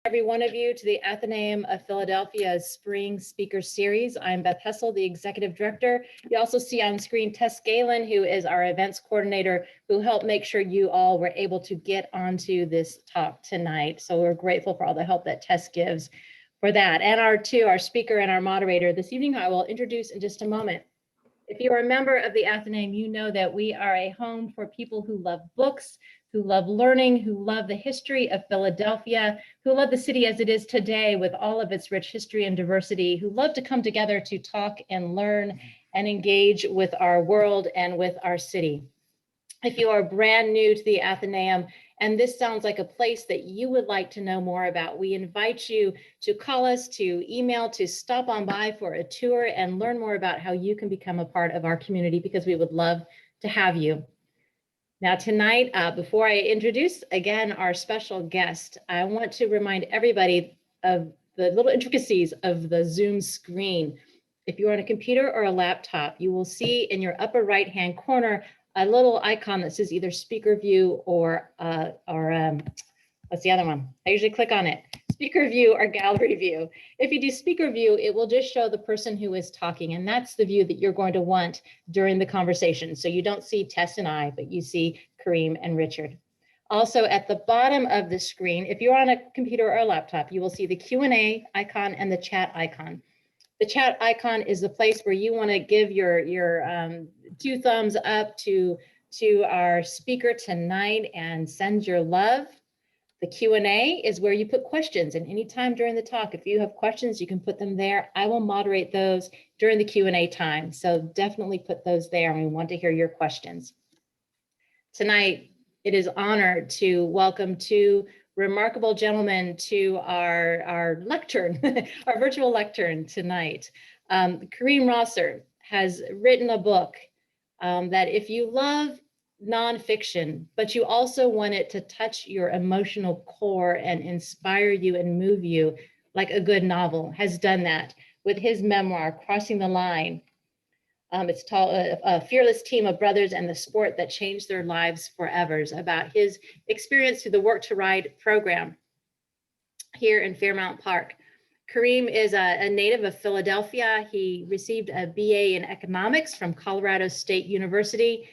Every one of you to the Athenaeum of Philadelphia's Spring Speaker Series. I'm Beth Hessel, the Executive Director. You also see on screen Tess Galen, who is our events coordinator, who helped make sure you all were able to get onto this talk tonight. So we're grateful for all the help that Tess gives for that. And our speaker and our moderator this evening, I will introduce in just a moment. If you are a member of the Athenaeum, you know that we are a home for people who love books, who love learning, who love the history of Philadelphia, who love the city as it is today with all of its rich history and diversity, who love to come together to talk and learn and engage with our world and with our city. If you are brand new to the Athenaeum and this sounds like a place that you would like to know more about, we invite you to call us, to email, to stop on by for a tour and learn more about how you can become a part of our community, because we would love to have you. Now tonight, before I introduce again our special guest, I want to remind everybody of the little intricacies of the Zoom screen. If you're on a computer or a laptop, you will see in your upper right-hand corner a little icon that says either speaker view or what's the other one? I usually click on it. Speaker view or gallery view. If you do speaker view, it will just show the person who is talking, and that's the view that you're going to want during the conversation. So you don't see Tess and I, but you see Kareem and Richard. Also at the bottom of the screen, if you're on a computer or a laptop, you will see the Q&A icon and the chat icon. The chat icon is the place where you want to give your 2 thumbs up to our speaker tonight and send your love. The Q&A is where you put questions, and anytime during the talk, if you have questions, you can put them there. I will moderate those during the Q&A time. So definitely put those there, and we want to hear your questions. Tonight, it is honored to welcome 2 remarkable gentlemen to our lectern, our virtual lectern tonight. Kareem Rosser has written a book that if you love nonfiction, but you also want it to touch your emotional core and inspire you and move you like a good novel, has done that with his memoir, Crossing the Line. It's called a Fearless Team of Brothers and the Sport That Changed Their Lives Forever, about his experience through the Work to Ride program here in Fairmount Park. Kareem is a native of Philadelphia. He received a BA in economics from Colorado State University.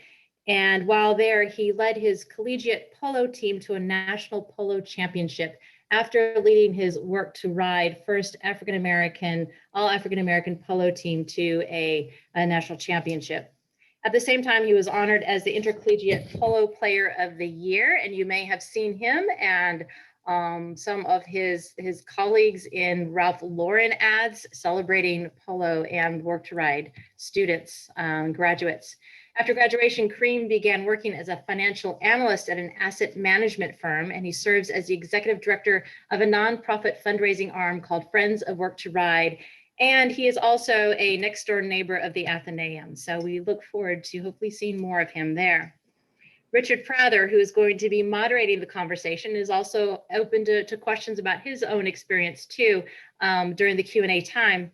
And while there, he led his collegiate polo team to a national polo championship after leading his Work to Ride first all African-American polo team to a national championship. At the same time, he was honored as the Intercollegiate Polo Player of the Year, and you may have seen him and some of his colleagues in Ralph Lauren ads celebrating polo and Work to Ride students, graduates. After graduation, Kareem began working as a financial analyst at an asset management firm, and he serves as the executive director of a nonprofit fundraising arm called Friends of Work to Ride. And he is also a next door neighbor of the Athenaeum. So we look forward to hopefully seeing more of him there. Richard Prather, who is going to be moderating the conversation, is also open to questions about his own experience too during the Q&A time.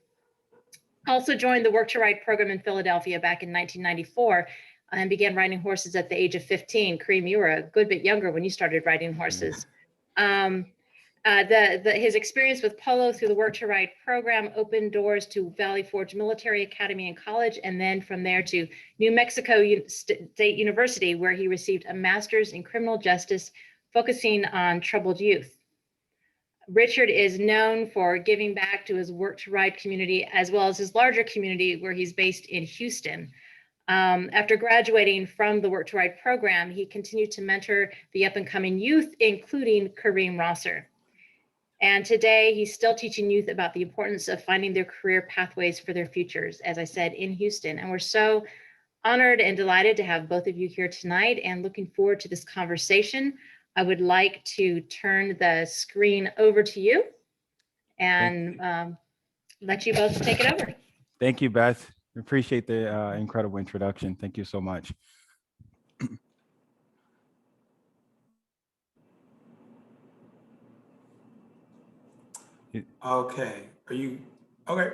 Also joined the Work to Ride program in Philadelphia back in 1994 and began riding horses at the age of 15. Kareem, you were a good bit younger when you started riding horses. His experience with polo through the Work to Ride program opened doors to Valley Forge Military Academy and College, and then from there to New Mexico State University, where he received a master's in criminal justice, focusing on troubled youth. Richard is known for giving back to his Work to Ride community, as well as his larger community where he's based in Houston. After graduating from the Work to Ride program, he continued to mentor the up and coming youth, including Kareem Rosser. And today he's still teaching youth about the importance of finding their career pathways for their futures, as I said, in Houston. And we're so honored and delighted to have both of you here tonight and looking forward to this conversation. I would like to turn the screen over to you and let you both take it over. Thank you, Beth. We appreciate the incredible introduction. Thank you so much. Okay, are you okay?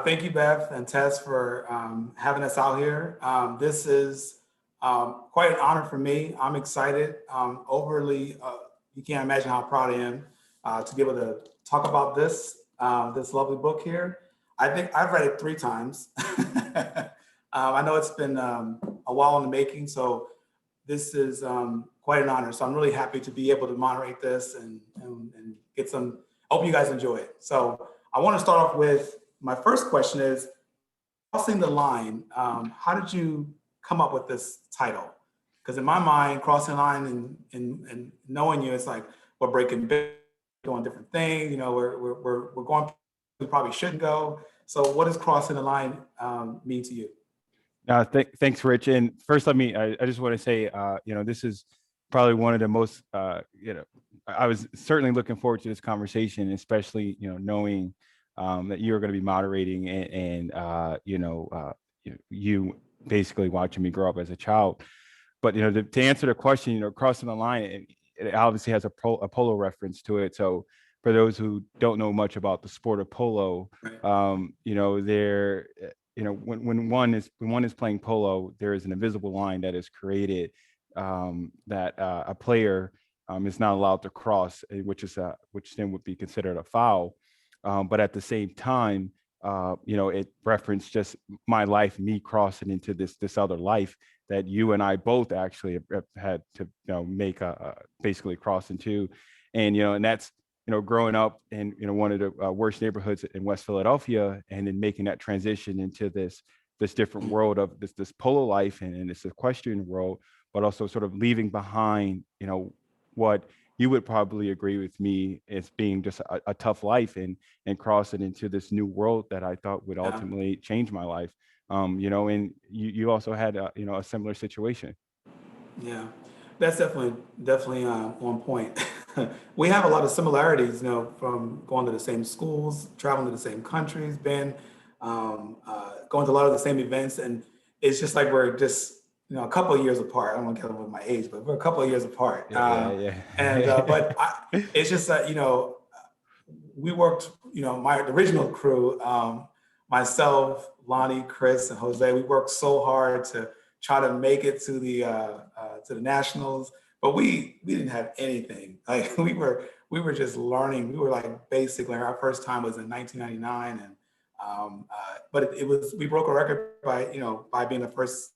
Thank you, Beth and Tess, for having us out here. This is quite an honor for me. I'm excited, overly you can't imagine how proud I am to be able to talk about this lovely book here. I think I've read it 3 times. I know it's been a while in the making, so this is quite an honor. So I'm really happy to be able to moderate this and get some, I hope you guys enjoy it. So I want to start off with, my first question is, crossing the line, how did you come up with this title? Because in my mind, crossing the line and knowing you, it's like we're breaking big, doing different things. You know, we're going, we probably shouldn't go. So what does crossing the line mean to you? Thanks, Rich. And first, I just want to say, this is probably one of the most, I was certainly looking forward to this conversation, especially, knowing that you're going to be moderating and you basically watching me grow up as a child. But, to answer the question, crossing the line, it obviously has a polo reference to it. So for those who don't know much about the sport of polo, when one is playing polo, there is an invisible line that is created that a player is not allowed to cross, which then would be considered a foul. But at the same time, it referenced just my life, me crossing into this other life that you and I both actually have had to make basically cross into, and that's growing up in one of the worst neighborhoods in West Philadelphia, and then making that transition into this different world of this polo life and this equestrian world, but also sort of leaving behind what you would probably agree with me as being just a tough life and crossing into this new world that I thought would ultimately change my life. And you also had a similar situation. Yeah, that's definitely on point. We have a lot of similarities, from going to the same schools, traveling to the same countries, going to a lot of the same events, and it's just like we're just a couple of years apart. I don't want to get with my age, but we're a couple of years apart. Yeah. It's just that we worked. My original crew, myself, Lonnie, Chris, and Jose. We worked so hard to try to make it to the nationals, but we didn't have anything. Like we were just learning. We were like basically our first time was in 1999, and but we broke a record by being the first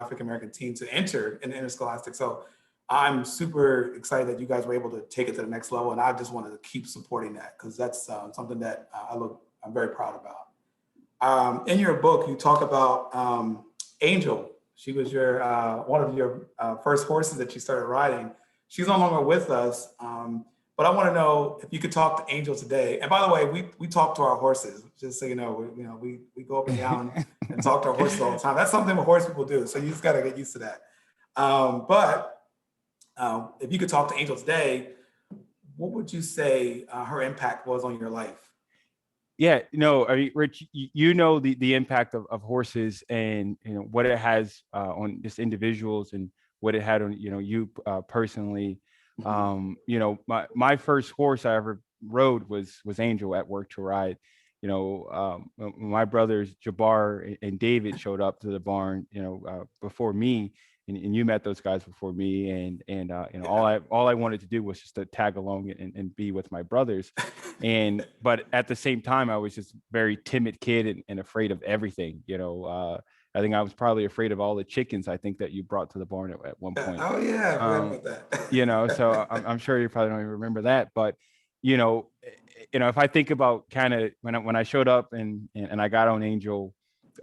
African American team to enter in the interscholastic. So I'm super excited that you guys were able to take it to the next level, and I just wanted to keep supporting that because that's something that I'm very proud about. In your book, you talk about Angel. She was your one of your first horses that you started riding. She's no longer with us, but I want to know if you could talk to Angel today. And by the way, we talk to our horses, just so you know. We go up and down and talk to our horses all the time. That's something horse people do, so you just got to get used to that. But if you could talk to Angel today, what would you say her impact was on your life? Yeah, no, I mean, Rich, the impact of horses and what it has on just individuals and what it had on you personally. My first horse I ever rode was Angel at Work to Ride. My brothers Jabbar and David showed up to the barn before me, and you met those guys before me, and all I wanted to do was just to tag along and be with my brothers. But at the same time, I was just very timid kid and afraid of everything. I think I was probably afraid of all the chickens I think that you brought to the barn at one point. Oh yeah, I forgot about that. So I'm sure you probably don't even remember that, but if I think about kind of when I showed up and I got on Angel, it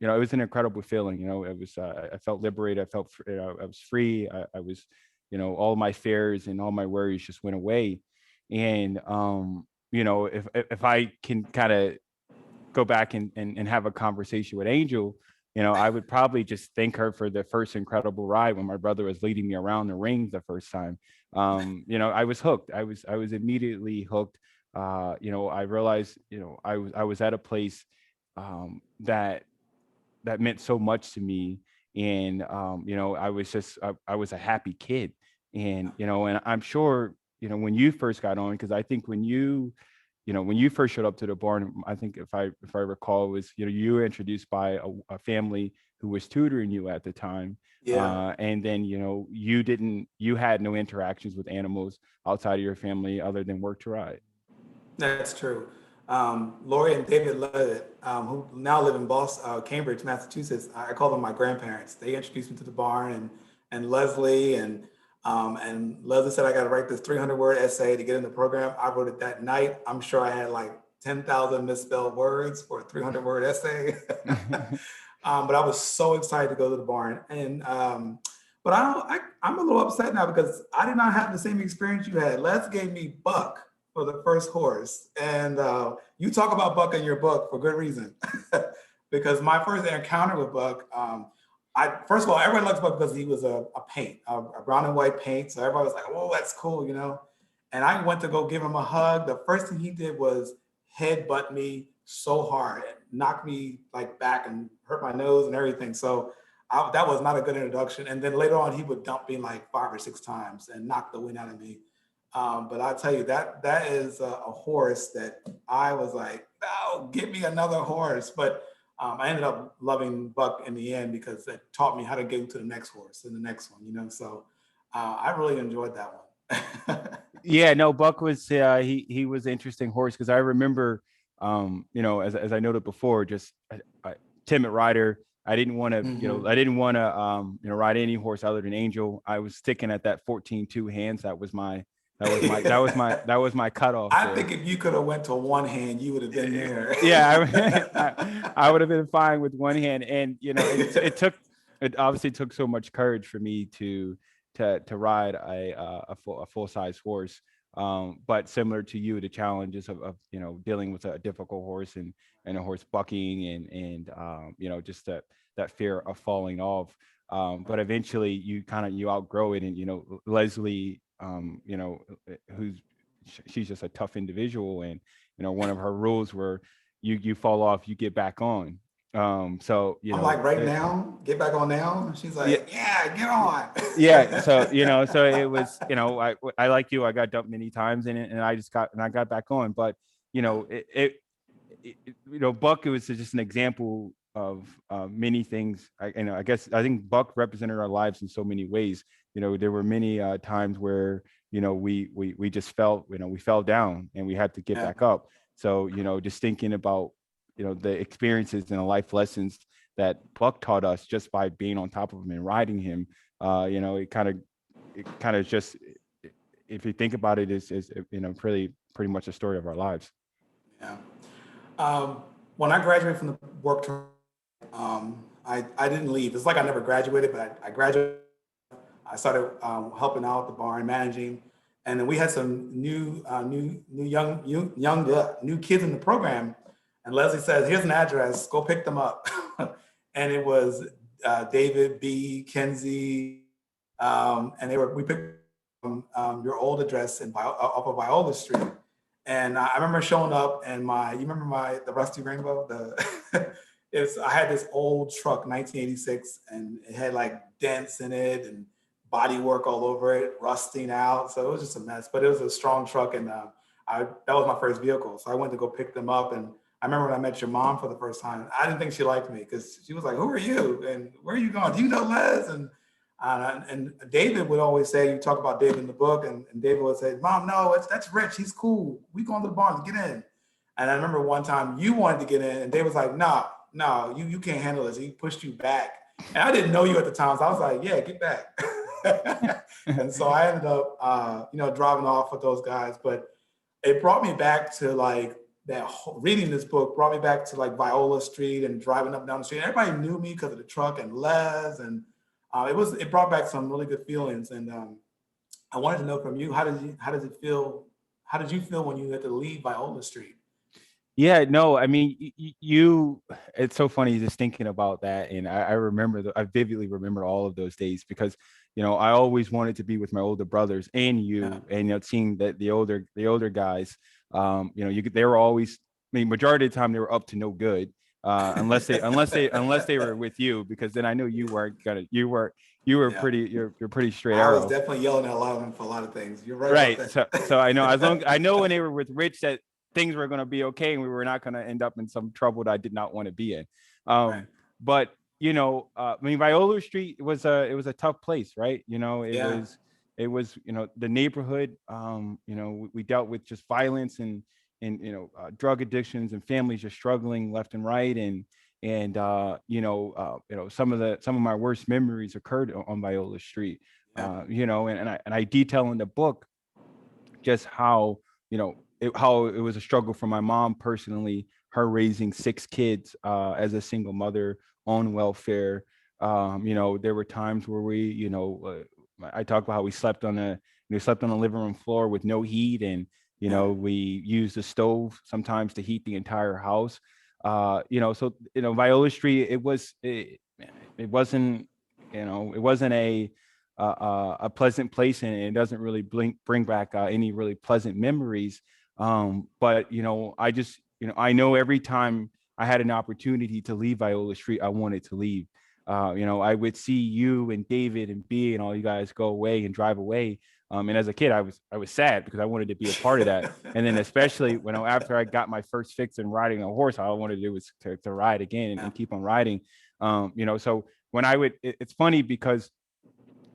was an incredible feeling. It was I felt liberated. I felt I was free. I was, all my fears and all my worries just went away. And if I can kind of go back and have a conversation with Angel, I would probably just thank her for the first incredible ride when my brother was leading me around the ring the first time. I was hooked. I was immediately hooked. I realized, I was at a place that meant so much to me. And, I was a happy kid. And, and I'm sure, when you first got on, because I think when you first showed up to the barn, I think if I recall, it was, you were introduced by a family who was tutoring you at the time. Yeah, And then, you had no interactions with animals outside of your family other than work to ride. that's true. Lori and David Levitt, who now live in Boston, Cambridge, Massachusetts. I call them my grandparents. They introduced me to the barn, and Leslie and Leslie said I got to write this 300-word essay to get in the program. I wrote it that night. I'm sure I had like 10,000 misspelled words for a 300-word essay. But I was so excited to go to the barn, but I'm a little upset now because I did not have the same experience you had. Les gave me Buck for the first horse, and you talk about Buck in your book for good reason, because my first encounter with Buck, first of all, everybody likes Buck because he was a paint, a brown and white paint, so everybody was like, "Oh, that's cool," And I went to go give him a hug. The first thing he did was headbutt me so hard, it knocked me like back and hurt my nose and everything. So that was not a good introduction. And then later on, he would dump me like 5 or 6 times and knock the wind out of me. But I tell you, that is a horse that I was like, no, give me another horse. But I ended up loving Buck in the end because it taught me how to get to the next horse and the next one. So I really enjoyed that one. Yeah, no, Buck was he was an interesting horse because I remember, as I noted before, just a timid rider. I didn't want to, ride any horse other than Angel. I was sticking at that 14-2 hands. That was my cutoff. I think if you could have went to one hand, you would have been there. Yeah, I would have been fine with one hand. And it obviously took so much courage for me to ride a full size horse. But similar to you, the challenges of dealing with a difficult horse and a horse bucking and just that fear of falling off. But eventually you outgrow it, and Lezlie, she's just a tough individual, and one of her rules were you fall off, you get back on. So I'm like, right now, get back on now. She's like, yeah, get on. Yeah. So so it was, I like you, I got dumped many times in it, and I got back on. But Buck, it was just an example of many things. I think Buck represented our lives in so many ways. There were many times where we just felt, we fell down and we had to get back up. So just thinking about the experiences and the life lessons that Buck taught us just by being on top of him and riding him. It kind of just, if you think about it, is pretty much a story of our lives. Yeah. When I graduated from the work term, I didn't leave. It's like I never graduated, but I graduated. I started helping out at the barn, managing, and then we had some new kids in the program. And Lezlie says, "Here's an address. Go pick them up." And it was David, B, Kenzie, and we picked your old address off of Viola Street. And I remember showing up, and you remember the Rusty Rainbow? I had this old truck, 1986, and it had like dents in it and body work all over it, rusting out. So it was just a mess, but it was a strong truck, and that was my first vehicle. So I went to go pick them up, and I remember when I met your mom for the first time, I didn't think she liked me because she was like, "Who are you? And where are you going? Do you know Les?" And David would always say, you talk about David in the book, and David would say, "Mom, no, that's Rich. He's cool. We going to the barn, get in." And I remember one time you wanted to get in, and David was like, "No, you can't handle this." He pushed you back. And I didn't know you at the time, so I was like, "Yeah, get back." And so I ended up, driving off with those guys. But it brought me back to like reading this book brought me back to like Viola Street and driving up and down the street. Everybody knew me because of the truck and Les, and it brought back some really good feelings. And I wanted to know from you, how did you feel when you had to leave Viola Street? Yeah, no, I mean, it's so funny just thinking about that. And I vividly remember all of those days because, I always wanted to be with my older brothers and and, seeing that the older guys, they were always, majority of the time they were up to no good, unless they were with you, because then I know you weren't gonna, you're pretty straight arrow. I was definitely yelling at a lot of them for a lot of things. You're right. Right. About that. So I know when they were with Rich that things were going to be okay and we were not going to end up in some trouble that I did not want to be in. Right. But I mean, Viola Street was a tough place, right? Yeah. It was, the neighborhood. We dealt with just violence and drug addictions and families just struggling left and right, and some of my worst memories occurred on Viola Street. Yeah. And I detail in the book just how it was a struggle for my mom personally, her raising 6 kids as a single mother on welfare. There were times where I talk about how we slept on the living room floor with no heat, and we used the stove sometimes to heat the entire house. Viola Street, it wasn't, it wasn't a pleasant place, and it doesn't really bring back any really pleasant memories. But I know every time I had an opportunity to leave Viola Street, I wanted to leave. I would see you and David and B and all you guys go away and drive away. And as a kid, I was sad because I wanted to be a part of that. And then especially after I got my first fix in riding a horse, all I wanted to do was to ride again and keep on riding. So when it's funny because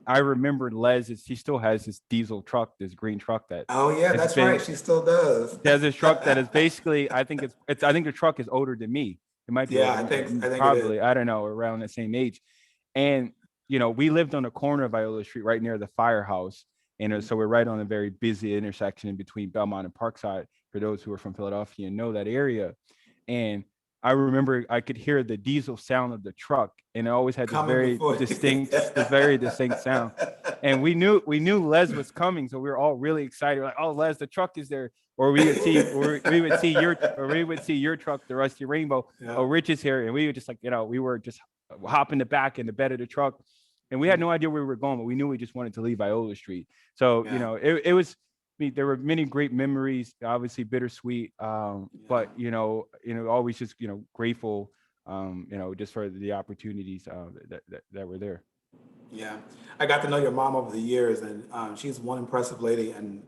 I remember she still has this diesel truck, this green truck that. Oh yeah, that's right. She still does. There's this truck that is basically, I think the truck is older than me. It might be. Yeah, I think probably, I don't know, around the same age. And, we lived on the corner of Viola Street right near the firehouse. And so we're right on a very busy intersection in between Belmont and Parkside, for those who are from Philadelphia and know that area. And I remember I could hear the diesel sound of the truck, and it always had this very distinct sound. And we knew Les was coming, so we were all really excited. We're like, "Oh, Les, the truck is there!" Or we would see your truck, the Rusty Rainbow. Yeah. "Oh, Rich is here," and we would just we were just hop in the back in the bed of the truck, and we had no idea where we were going, but we knew we just wanted to leave Viola Street. So it was. There were many great memories, obviously bittersweet, but always just grateful, just for the opportunities that were there. Yeah, I got to know your mom over the years, and she's one impressive lady, and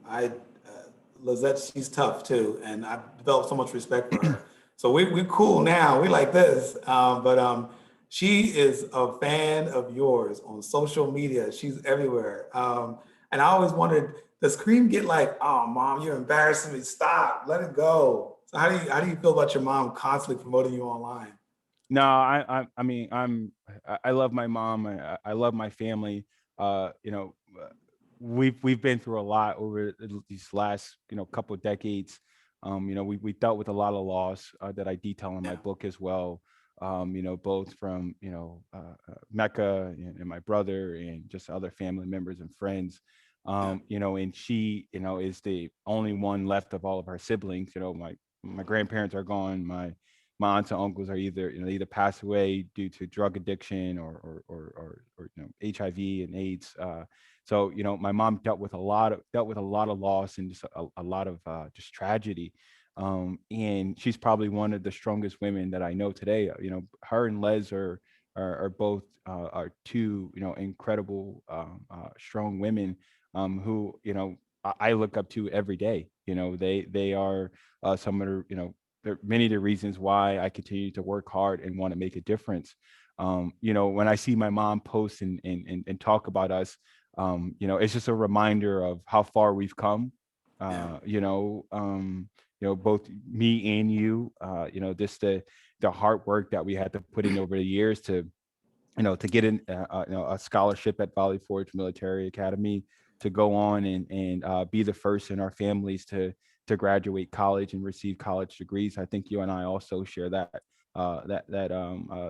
Lizette, she's tough too, and I've developed so much respect for her. So we cool now, we like this, but she is a fan of yours on social media. She's everywhere, and I always wondered, does Kareem get like, "Oh, Mom, you're embarrassing me. Stop, let it go"? So how do you feel about your mom constantly promoting you online? No, I mean, I love my mom. I love my family. We've been through a lot over these last couple of decades. We dealt with a lot of loss that I detail in my book as well. Both from Mecca and my brother and just other family members and friends. And she, is the only one left of all of our siblings. My grandparents are gone. My aunts and uncles are either passed away due to drug addiction or HIV and AIDS. So my mom dealt with a lot of loss and just a lot of just tragedy. And she's probably one of the strongest women that I know today. Her and Les are both are two incredible strong women who I look up to every day. They are some of the there are many of the reasons why I continue to work hard and want to make a difference. When I see my mom post and talk about us, it's just a reminder of how far we've come. Both me and you, just the hard work that we had to put in over the years to get in a scholarship at Valley Forge Military Academy, to go on and be the first in our families to graduate college and receive college degrees. I think you and I also share that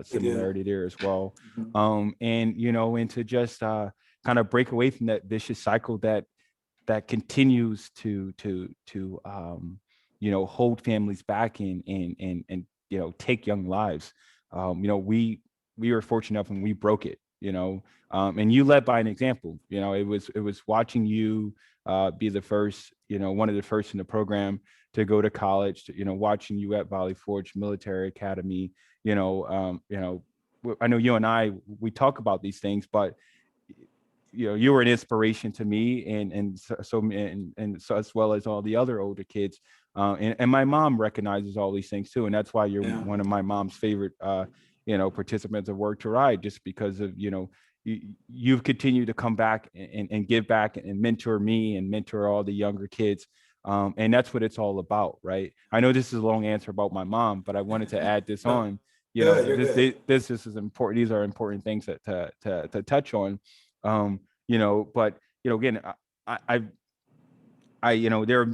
similarity there as well. And to just kind of break away from that vicious cycle that continues to hold families back and take young lives. We were fortunate enough when we broke it, and you led by an example. It was watching you be the first, one of the first in the program to go to college, watching you at Valley Forge Military Academy. I know you and we talk about these things, but you were an inspiration to me and so as well as all the other older kids. And my mom recognizes all these things too. And that's why you're one of my mom's favorite participants of Work to Ride, just because of, you've continued to come back and give back and mentor me and mentor all the younger kids. And that's what it's all about, right? I know this is a long answer about my mom, but I wanted to add this on. This is important. These are important things to touch on. But again,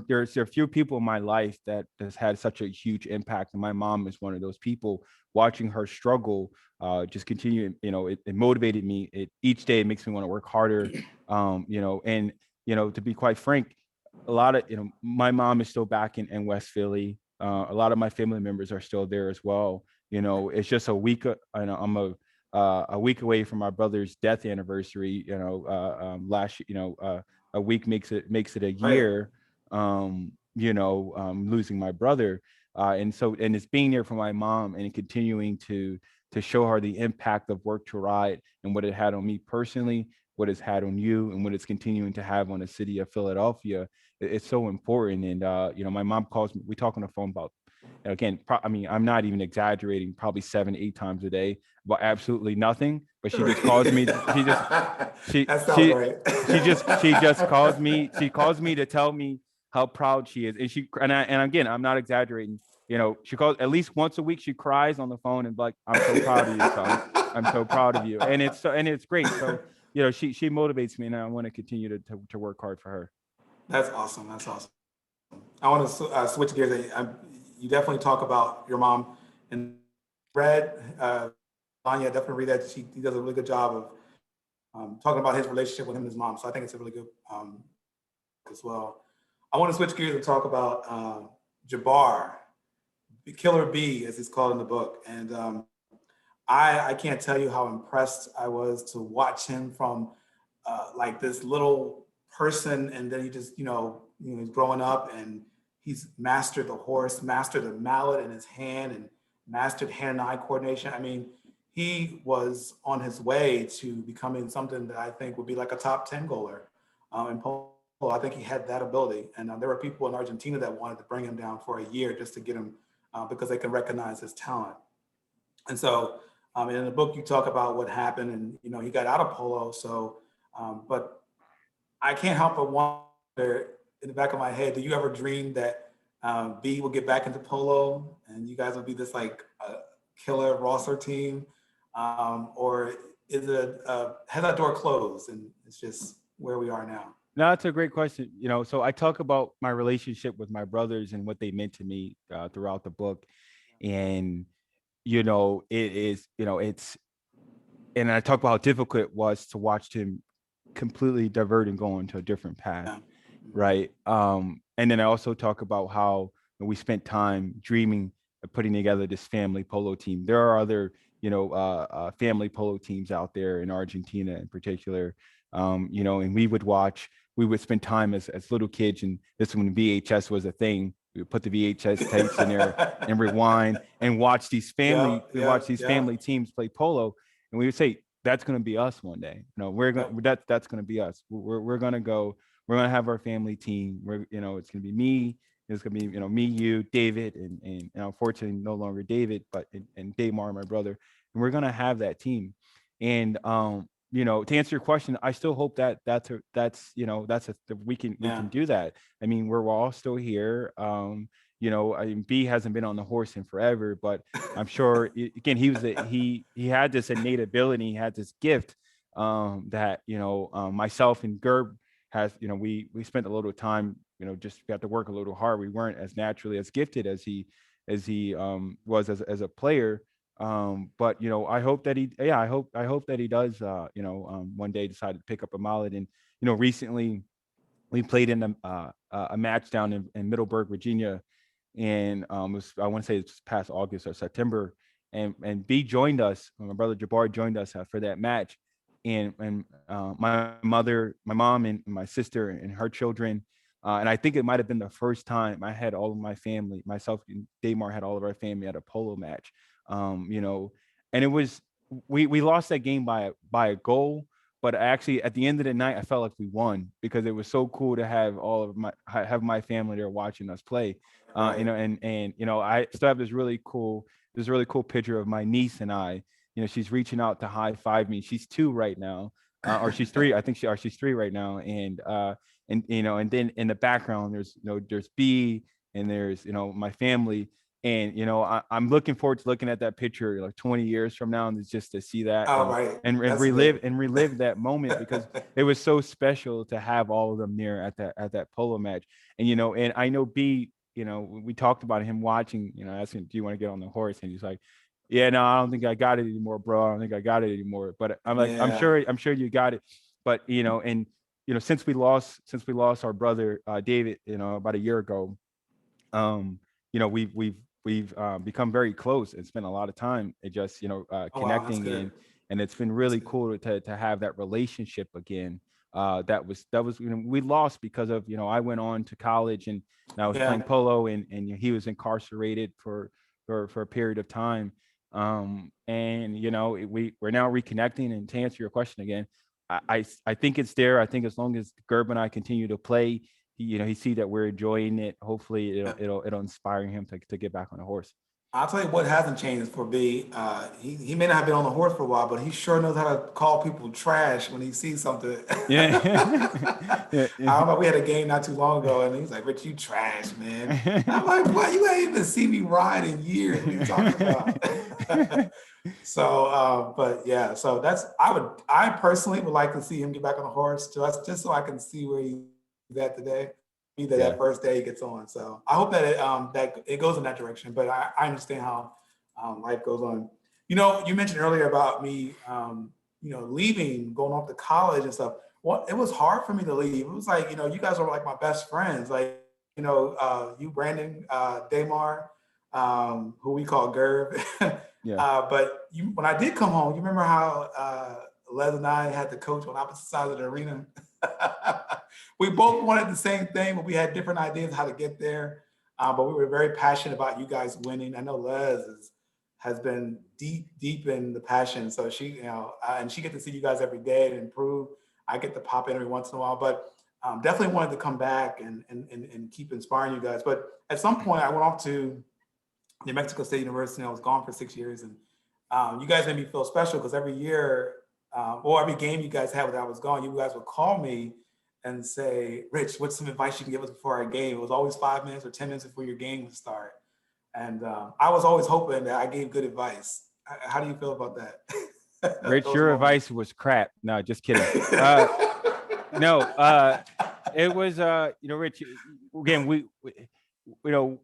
there's a few people in my life that has had such a huge impact, and my mom is one of those people. Watching her struggle, just continue, it motivated me. Each day it makes me want to work harder. And to be quite frank, a lot of my mom is still back in West Philly. A lot of my family members are still there as well. It's just a week. I'm a week away from my brother's death anniversary. A week makes it a year. Losing my brother, and it's being there for my mom and continuing to show her the impact of Work to Ride and what it had on me personally, what it's had on you, and what it's continuing to have on the city of Philadelphia. It's so important. And my mom calls me. We talk on the phone about, again, I'm not even exaggerating, probably 7-8 times a day about absolutely nothing. But she just calls me. She just calls me. She calls me to tell me how proud she is. And again, I'm not exaggerating. She calls at least once a week. She cries on the phone and like, "I'm so proud of you, son. I'm so proud of you." And it's great. So she motivates me, and I want to continue to work hard for her. That's awesome. That's awesome. I want to switch gears. You definitely talk about your mom, and read Anya, definitely read that. He does a really good job of talking about his relationship with him and his mom. So I think it's a really good as well. I want to switch gears and talk about Jabbar, Killer B, as he's called in the book. And I can't tell you how impressed I was to watch him from like this little person, and then he just, he's growing up and he's mastered the horse, mastered the mallet in his hand, and mastered hand-eye coordination. I mean, he was on his way to becoming something that I think would be like a top 10 goaler in polo. I think he had that ability. And there were people in Argentina that wanted to bring him down for a year just to get him because they can recognize his talent. And so in the book, you talk about what happened, and, he got out of polo. So, but I can't help but wonder in the back of my head, do you ever dream that B will get back into polo and you guys will be this like killer roster team? Or is it, has that door closed and it's just where we are now? No, that's a great question. So I talk about my relationship with my brothers and what they meant to me throughout the book. And, it is, and I talk about how difficult it was to watch him completely divert and go into a different path. Yeah. Right. And then I also talk about how we spent time dreaming of putting together this family polo team. There are other, family polo teams out there in Argentina in particular, and we would spend time as little kids, and this when VHS was a thing. We would put the VHS tapes in there and rewind and watch these family teams play polo, and we would say, that's going to be us one day. That's going to be us. We're going to go. We're going to have our family team. It's going to be me. It's going to be me, you, David, and unfortunately no longer David, but and Damar, my brother. And we're going to have that team. And to answer your question, I still hope that we can do that. I mean, we're all still here. B hasn't been on the horse in forever, but I'm sure again he had this innate ability, he had this gift that myself and Gerb has. We spent a little time, just got to work a little hard. We weren't as naturally as gifted as he was as a player. But I hope that I hope that he does one day decide to pick up a mallet. And recently we played in a match down in Middleburg, Virginia, and I want to say it's past August or September, and B joined us. My brother Jabbar joined us for that match, and my mom and my sister and her children. And I think it might have been the first time I had all of my family, myself and Damar had all of our family at a polo match. And it was, we lost that game by a goal, but actually at the end of the night, I felt like we won because it was so cool to have my family there watching us play. Right. And I still have this really cool there's a really cool picture of my niece and I. She's reaching out to high five me. She's 2 right now, or she's 3. I think she's 3 right now. And then in the background, there's B, and there's my family. And I'm looking forward to looking at that picture like 20 years from now, and it's just to see that Oh, right. and relive that moment, because it was so special to have all of them there at that polo match. And I know B, we talked about him watching, asking, do you want to get on the horse? And he's like, yeah, no, I don't think I got it anymore, bro. I don't think I got it anymore. But I'm like, I'm sure you got it. But since we lost our brother David, about a year ago, we've become very close and spent a lot of time just connecting. Wow, and it's been really cool to have that relationship again. That was we lost because of I went on to college, and I was playing polo, and he was incarcerated for a period of time. And we're now reconnecting. And to answer your question again, I think it's there. I think as long as Gerb and I continue to play, he see that we're enjoying it. Hopefully it'll inspire him to get back on the horse. I'll tell you what hasn't changed for B. He may not have been on the horse for a while, but he sure knows how to call people trash when he sees something. Yeah. I remember we had a game not too long ago, and he's like, "Rich, you trash, man." I'm like, "What? You ain't even see me ride in years. What are you talking about?" But yeah, so I personally would like to see him get back on the horse, just so I can see where he's at today. Either that first day he gets on. So I hope that it goes in that direction. But I understand how life goes on. You mentioned earlier about me, leaving, going off to college and stuff. Well, it was hard for me to leave. It was like, you guys are like my best friends. Like, you, Brandon, Damar, who we call Gerb. But when I did come home, you remember how Les and I had to coach on opposite sides of the arena? We both wanted the same thing, but we had different ideas how to get there. But we were very passionate about you guys winning. I know Les has been deep in the passion. So she, and she gets to see you guys every day and improve. I get to pop in every once in a while, but definitely wanted to come back and keep inspiring you guys. But at some point, I went off to New Mexico State University. I was gone for 6 years, and you guys made me feel special because every year, or every game you guys had when I was gone, you guys would call me and say, "Rich, what's some advice you can give us before our game?" It was always 5 minutes or 10 minutes before your game would start. And I was always hoping that I gave good advice. How do you feel about that? Rich, your advice was crap. No, just kidding. It was, Rich, again,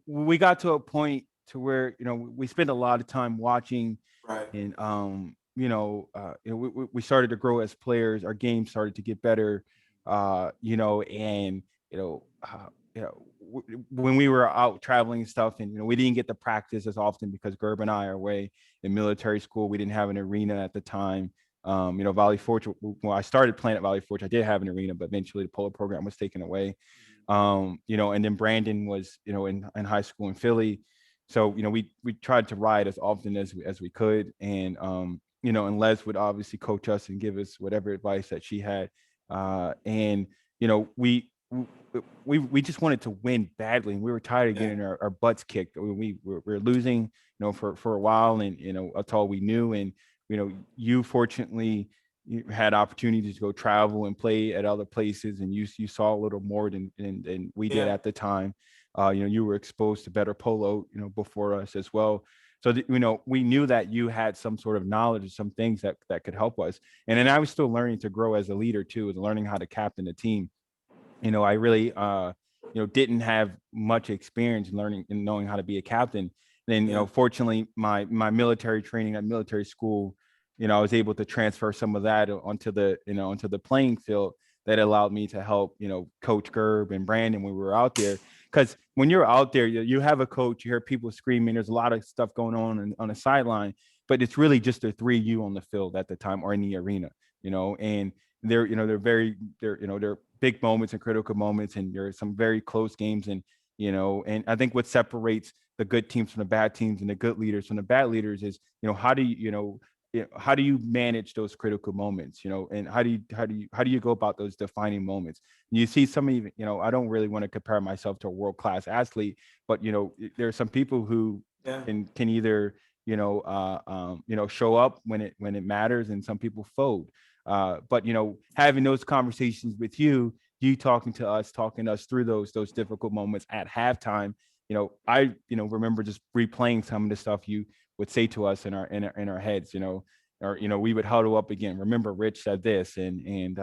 we got to a point to where, we spent a lot of time watching, right. And, we started to grow as players. Our game started to get better, when we were out traveling and stuff, and we didn't get to practice as often because Gerb and I are away in military school. We didn't have an arena at the time. Valley Forge, when I started playing at Valley Forge, I did have an arena, but eventually the polo program was taken away. And then Brandon was, in high school in Philly. So, we tried to ride as often as we could. And, and Les would obviously coach us and give us whatever advice that she had. And, we just wanted to win badly, and we were tired of getting our butts kicked. We were losing, for a while, and that's all we knew. And you fortunately had opportunities to go travel and play at other places, and you saw a little more than we did at the time. You were exposed to better polo, before us as well. So we knew that you had some sort of knowledge of some things that could help us. And then I was still learning to grow as a leader too, and learning how to captain a team. I really, didn't have much experience learning and knowing how to be a captain. And then, fortunately, my military training at military school, I was able to transfer some of that onto the playing field. That allowed me to help, Coach Gerb and Brandon when we were out there. Because when you're out there, you have a coach, you hear people screaming, there's a lot of stuff going on the sideline, but it's really just the three of you on the field at the time or in the arena, and they're big moments and critical moments, and there are some very close games. And I think what separates the good teams from the bad teams and the good leaders from the bad leaders is how do you manage those critical moments, and how do you go about those defining moments? And you see some even, I don't really want to compare myself to a world-class athlete, but there are some people who can either show up when it matters, and some people fold. But having those conversations with you talking to us through those difficult moments at halftime. I remember just replaying some of the stuff you would say to us in our heads. Or we would huddle up again. Remember, Rich said this, and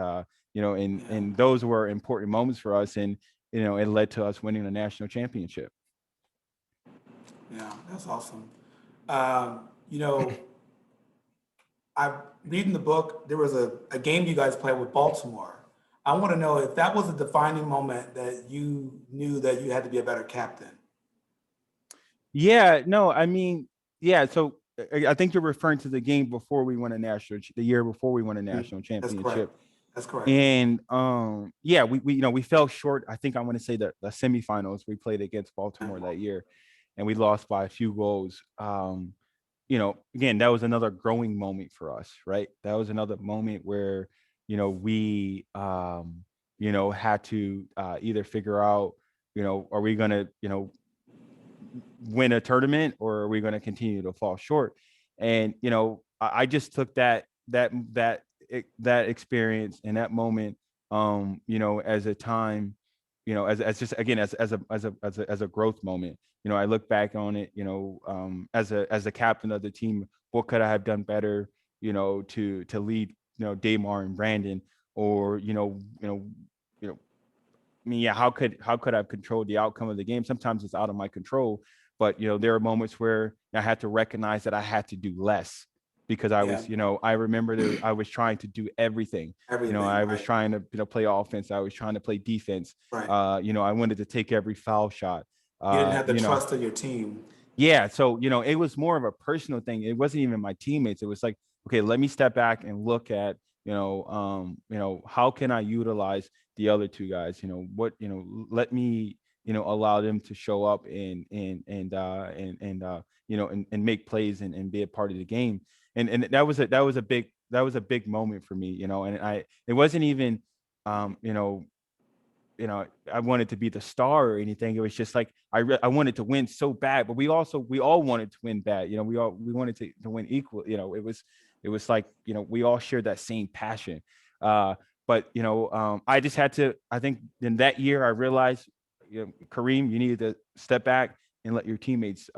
those were important moments for us, and it led to us winning the national championship. Yeah, that's awesome. You know, I reading the book, there was a game you guys played with Baltimore. I want to know if that was a defining moment that you knew that you had to be a better captain. Yeah, no, I mean, yeah. So I think you're referring to the game before we won the year before we won a national That's correct. championship. That's correct. And yeah, we fell short. I think I want to say the semifinals we played against Baltimore that year, and we lost by a few goals. Again, that was another growing moment for us, right? That was another moment where we had to either figure out, are we gonna win a tournament, or are we going to continue to fall short? And I just took that experience and that moment, as a time, as just again as a growth moment. I look back on it, as a captain of the team, what could I have done better, to lead, Damar and Brandon, or I mean, yeah, how could I have controlled the outcome of the game? Sometimes it's out of my control, but there are moments where I had to recognize that I had to do less, because I was, I remember that I was trying to do everything. I was trying to play offense. I was trying to play defense. Right. I wanted to take every foul shot. You didn't have the trust of your team. Yeah, so it was more of a personal thing. It wasn't even my teammates. It was like, okay, let me step back and look at how can I utilize the other two guys? Let me allow them to show up and make plays and be a part of the game. And that was a big moment for me. And it wasn't even I wanted to be the star or anything. It was just like I wanted to win so bad, but we all wanted to win bad. We wanted to win equal. It was like we all shared that same passion. But I just had to. I think in that year I realized, Kareem, you needed to step back and let your teammates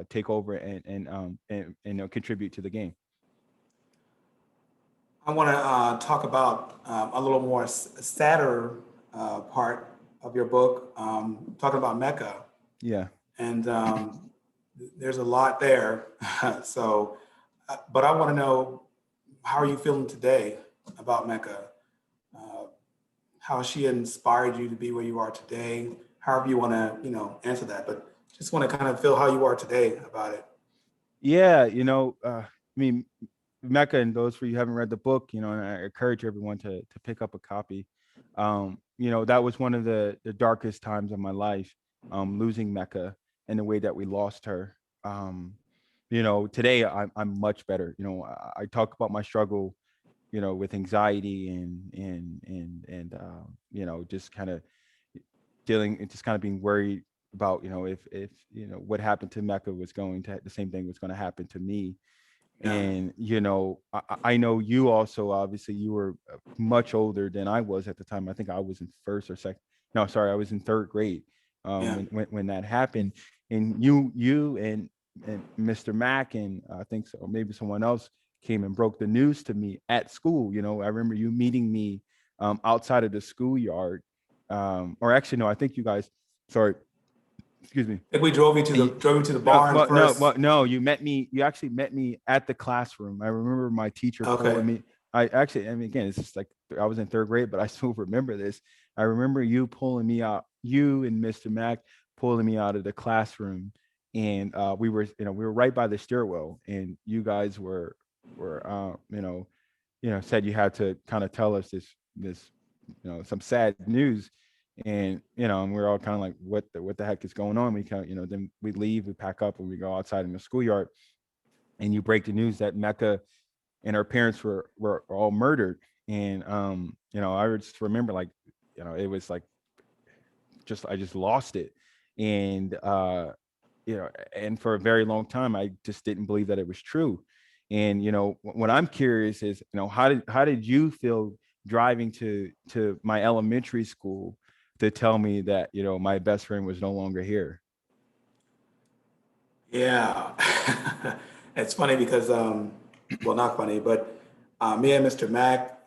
take over and contribute to the game. I want to talk about a little more sadder part of your book, talking about Mecca. Yeah. And there's a lot there. So, but I want to know, how are you feeling today about Mecca? How has she inspired you to be where you are today? However you want to, answer that, but just want to kind of feel how you are today about it. Yeah, I mean, Mecca, and those for you who haven't read the book, and I encourage everyone to pick up a copy. That was one of the darkest times of my life, losing Mecca and the way that we lost her. Today I'm much better. I talk about my struggle, with anxiety and just kind of dealing and just kind of being worried about, if what happened to Mecca was going to the same thing was going to happen to me. Yeah. And I know you also, obviously you were much older than I was at the time. I think I was in first or second. No, sorry, I was in third grade Yeah. when that happened. And you and Mr. Mack, and I think so, maybe someone else came and broke the news to me at school. I remember you meeting me outside of the schoolyard. Or actually, no, I think you guys, sorry, excuse me. I think we drove you to the barn first. No, you actually met me at the classroom. I remember my teacher pulling me. Again, it's just like I was in third grade, but I still remember this. I remember you pulling me out, you and Mr. Mack pulling me out of the classroom. And we were right by the stairwell, and you guys were said you had to kind of tell us this some sad news. And and we're all kind of like, what the heck is going on? We kind of, then we leave, we pack up, and we go outside in the schoolyard, and you break the news that Mecca and her parents were all murdered. And I just remember, like, it was like I just lost it. And and for a very long time, I just didn't believe that it was true. And, what I'm curious is, how did you feel driving to my elementary school to tell me that, my best friend was no longer here? Yeah. It's funny because, well, not funny, but me and Mr. Mack,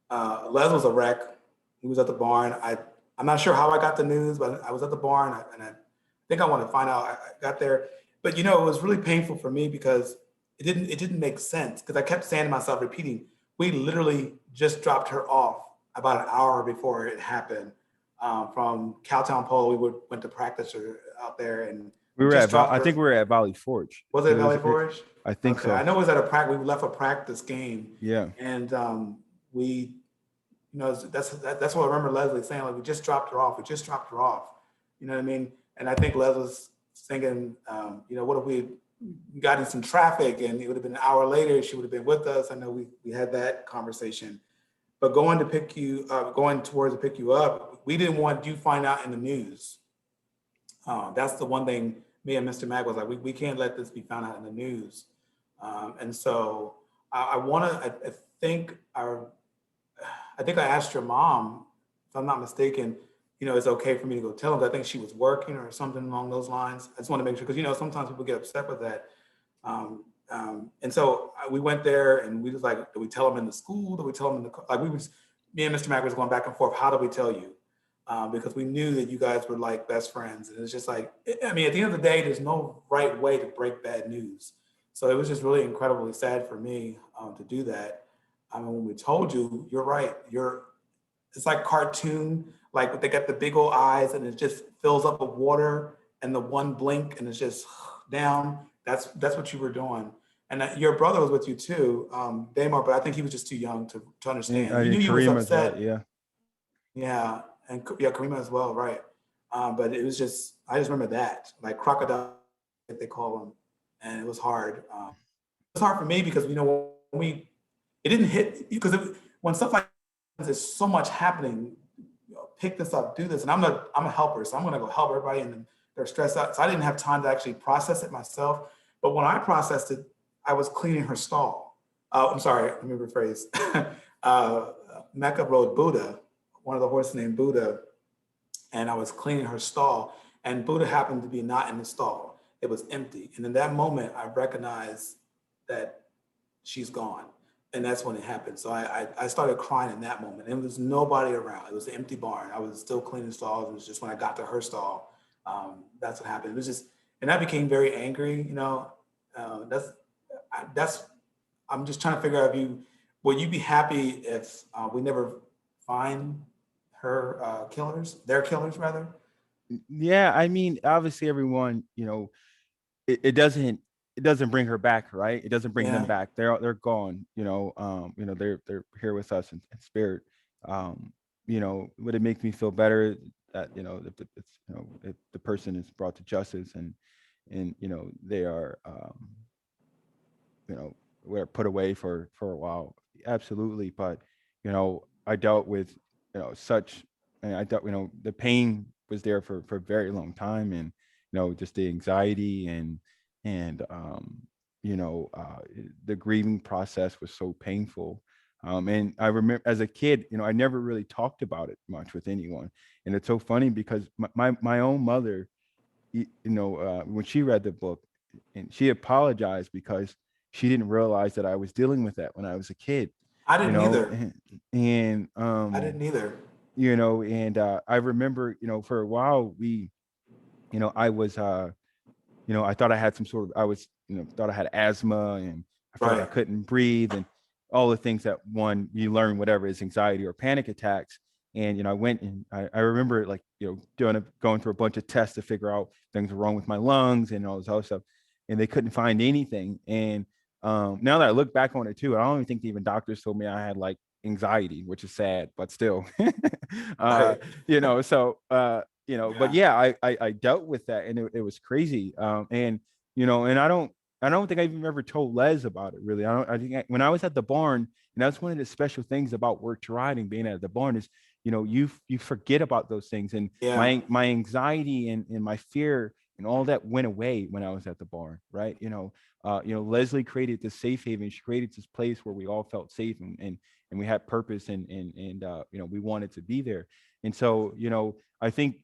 Les was a wreck. He was at the barn. I'm not sure how I got the news, but I was at the barn and I think I want to find out. I got there, but it was really painful for me because it didn't make sense because I kept saying to myself, repeating, we literally just dropped her off about an hour before it happened. From Cowtown Polo, went to practice her out there, and We we were just at, dropped I her. think we were at Valley Forge. Was it Valley Forge? I think Okay, I so. know it was at a practice. We left a practice game, Yeah. and we, that's what I remember Lezlie saying. Like, we just dropped her off. We just dropped her off. You know what I mean? And I think Les was thinking, what if we got in some traffic and it would have been an hour later, she would have been with us. I know we had that conversation. But going towards to pick you up, we didn't want you to find out in the news. That's the one thing me and Mr. Mack was like, we can't let this be found out in the news. And so I think I asked your mom, if I'm not mistaken, it's okay for me to go tell them. I think she was working or something along those lines. I just want to make sure, because, sometimes people get upset with that. And so we went there and we was like, do we tell them in the school? Do we tell them in the, like me and Mr. Mack was going back and forth. How do we tell you? Because we knew that you guys were like best friends. And it's just like, I mean, at the end of the day, there's no right way to break bad news. So it was just really incredibly sad for me to do that. I mean, when we told you, you're right. It's like cartoon, like they got the big old eyes and it just fills up with water and the one blink and it's just down. That's what you were doing. And your brother was with you too, Damar, but I think he was just too young to understand. I He knew think you was Kareem as well. upset. Yeah. Yeah, and yeah, Kareem as well, right? But it was just, I just remember that, like crocodile, like they call them, and it was hard. It's hard for me because it didn't hit because when stuff like there's so much happening, pick this up, do this, and I'm a helper, so I'm gonna go help everybody, and they're stressed out. So I didn't have time to actually process it myself. But when I processed it, I was cleaning her stall. I'm sorry, let me rephrase. Mecca rode Buddha, one of the horses named Buddha, and I was cleaning her stall, and Buddha happened to be not in the stall. It was empty. And in that moment, I recognized that she's gone. And that's when it happened. So I started crying in that moment. And there was nobody around. It was an empty barn. I was still cleaning stalls. It was just when I got to her stall, that's what happened. It was just, and I became very angry, I'm just trying to figure out would you be happy if we never find her their killers rather? Yeah. I mean, obviously everyone, it doesn't bring her back, right? It doesn't bring them Yeah. back. They're gone. They're here with us in spirit. Would it make me feel better that if the person is brought to justice and they are were put away for a while? Absolutely. But I dealt with such, and I dealt, the pain was there for a very long time, and just the anxiety and the grieving process was so painful. And I remember as a kid, I never really talked about it much with anyone. And it's so funny because my own mother, when she read the book, and she apologized because she didn't realize that I was dealing with that when I was a kid. I didn't either. And I didn't either. I remember, for a while I was I thought I had some sort of, I was, thought I had asthma, and I felt like I Right. couldn't breathe, and all the things that you learn, whatever is anxiety or panic attacks. And, I went and I remember like, going through a bunch of tests to figure out things were wrong with my lungs and all this other stuff. And they couldn't find anything. And now that I look back on it too, I don't even think even doctors told me I had like anxiety, which is sad, but still, Right. but Yeah. yeah, I dealt with that, and it was crazy. And I don't think I even ever told Les about it really. I think when I was at the barn, and that's one of the special things about work to riding, being at the barn, is you forget about those things. And Yeah. my anxiety and my fear and all that went away when I was at the barn, right? Lezlie created this safe haven. She created this place where we all felt safe and we had purpose and we wanted to be there. And so, I think,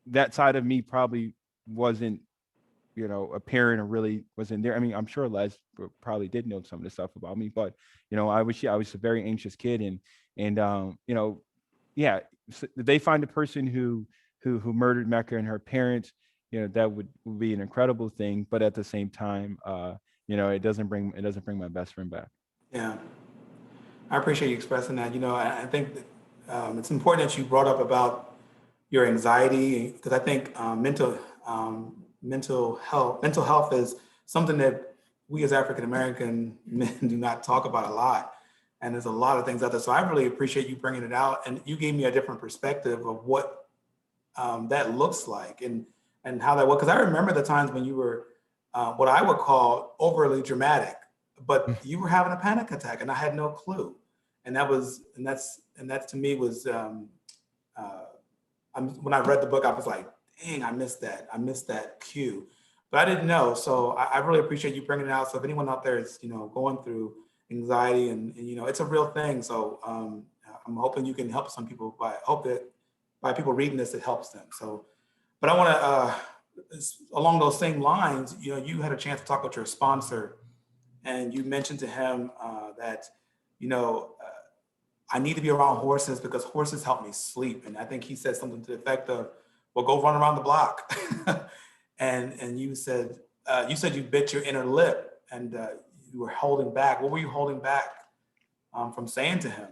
that side of me probably wasn't, apparent or really wasn't there. I mean, I'm sure Les probably did know some of the stuff about me, but, I was a very anxious kid and yeah, so they find a person who murdered Mecca and her parents, that would be an incredible thing. But at the same time, it doesn't bring my best friend back. Yeah. I appreciate you expressing that. I think that, it's important that you brought up about your anxiety, because I think mental health is something that we as African American men do not talk about a lot. And there's a lot of things out there. So I really appreciate you bringing it out, and you gave me a different perspective of what that looks like and how that was. Because I remember the times when you were what I would call overly dramatic, but you were having a panic attack, and I had no clue. And that to me was when I read the book, I was like, dang, I missed that cue, but I didn't know. So I really appreciate you bringing it out. So if anyone out there is going through anxiety and it's a real thing. So I'm hoping you can help some people. By people reading this, it helps them. So, but I want to along those same lines. You had a chance to talk with your sponsor, and you mentioned to him that I need to be around horses because horses help me sleep. And I think he said something to the effect of, well, go run around the block. and you said you bit your inner lip and you were holding back. What were you holding back from saying to him?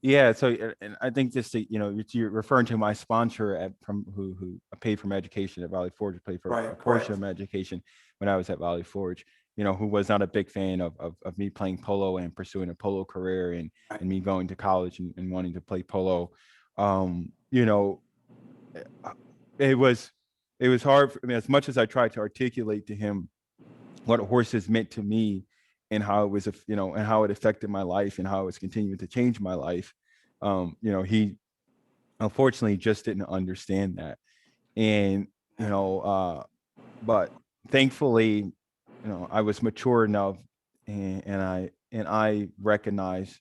Yeah, so and I think just to, you're referring to my sponsor who paid for my education at Valley Forge, paid for a portion of my education when I was at Valley Forge, who was not a big fan of me playing polo and pursuing a polo career and me going to college and wanting to play polo. It was hard for me, as much as I tried to articulate to him what horses meant to me and how it was, and how it affected my life and how it was continuing to change my life. He unfortunately just didn't understand that. And, but thankfully, I was mature enough and I recognized,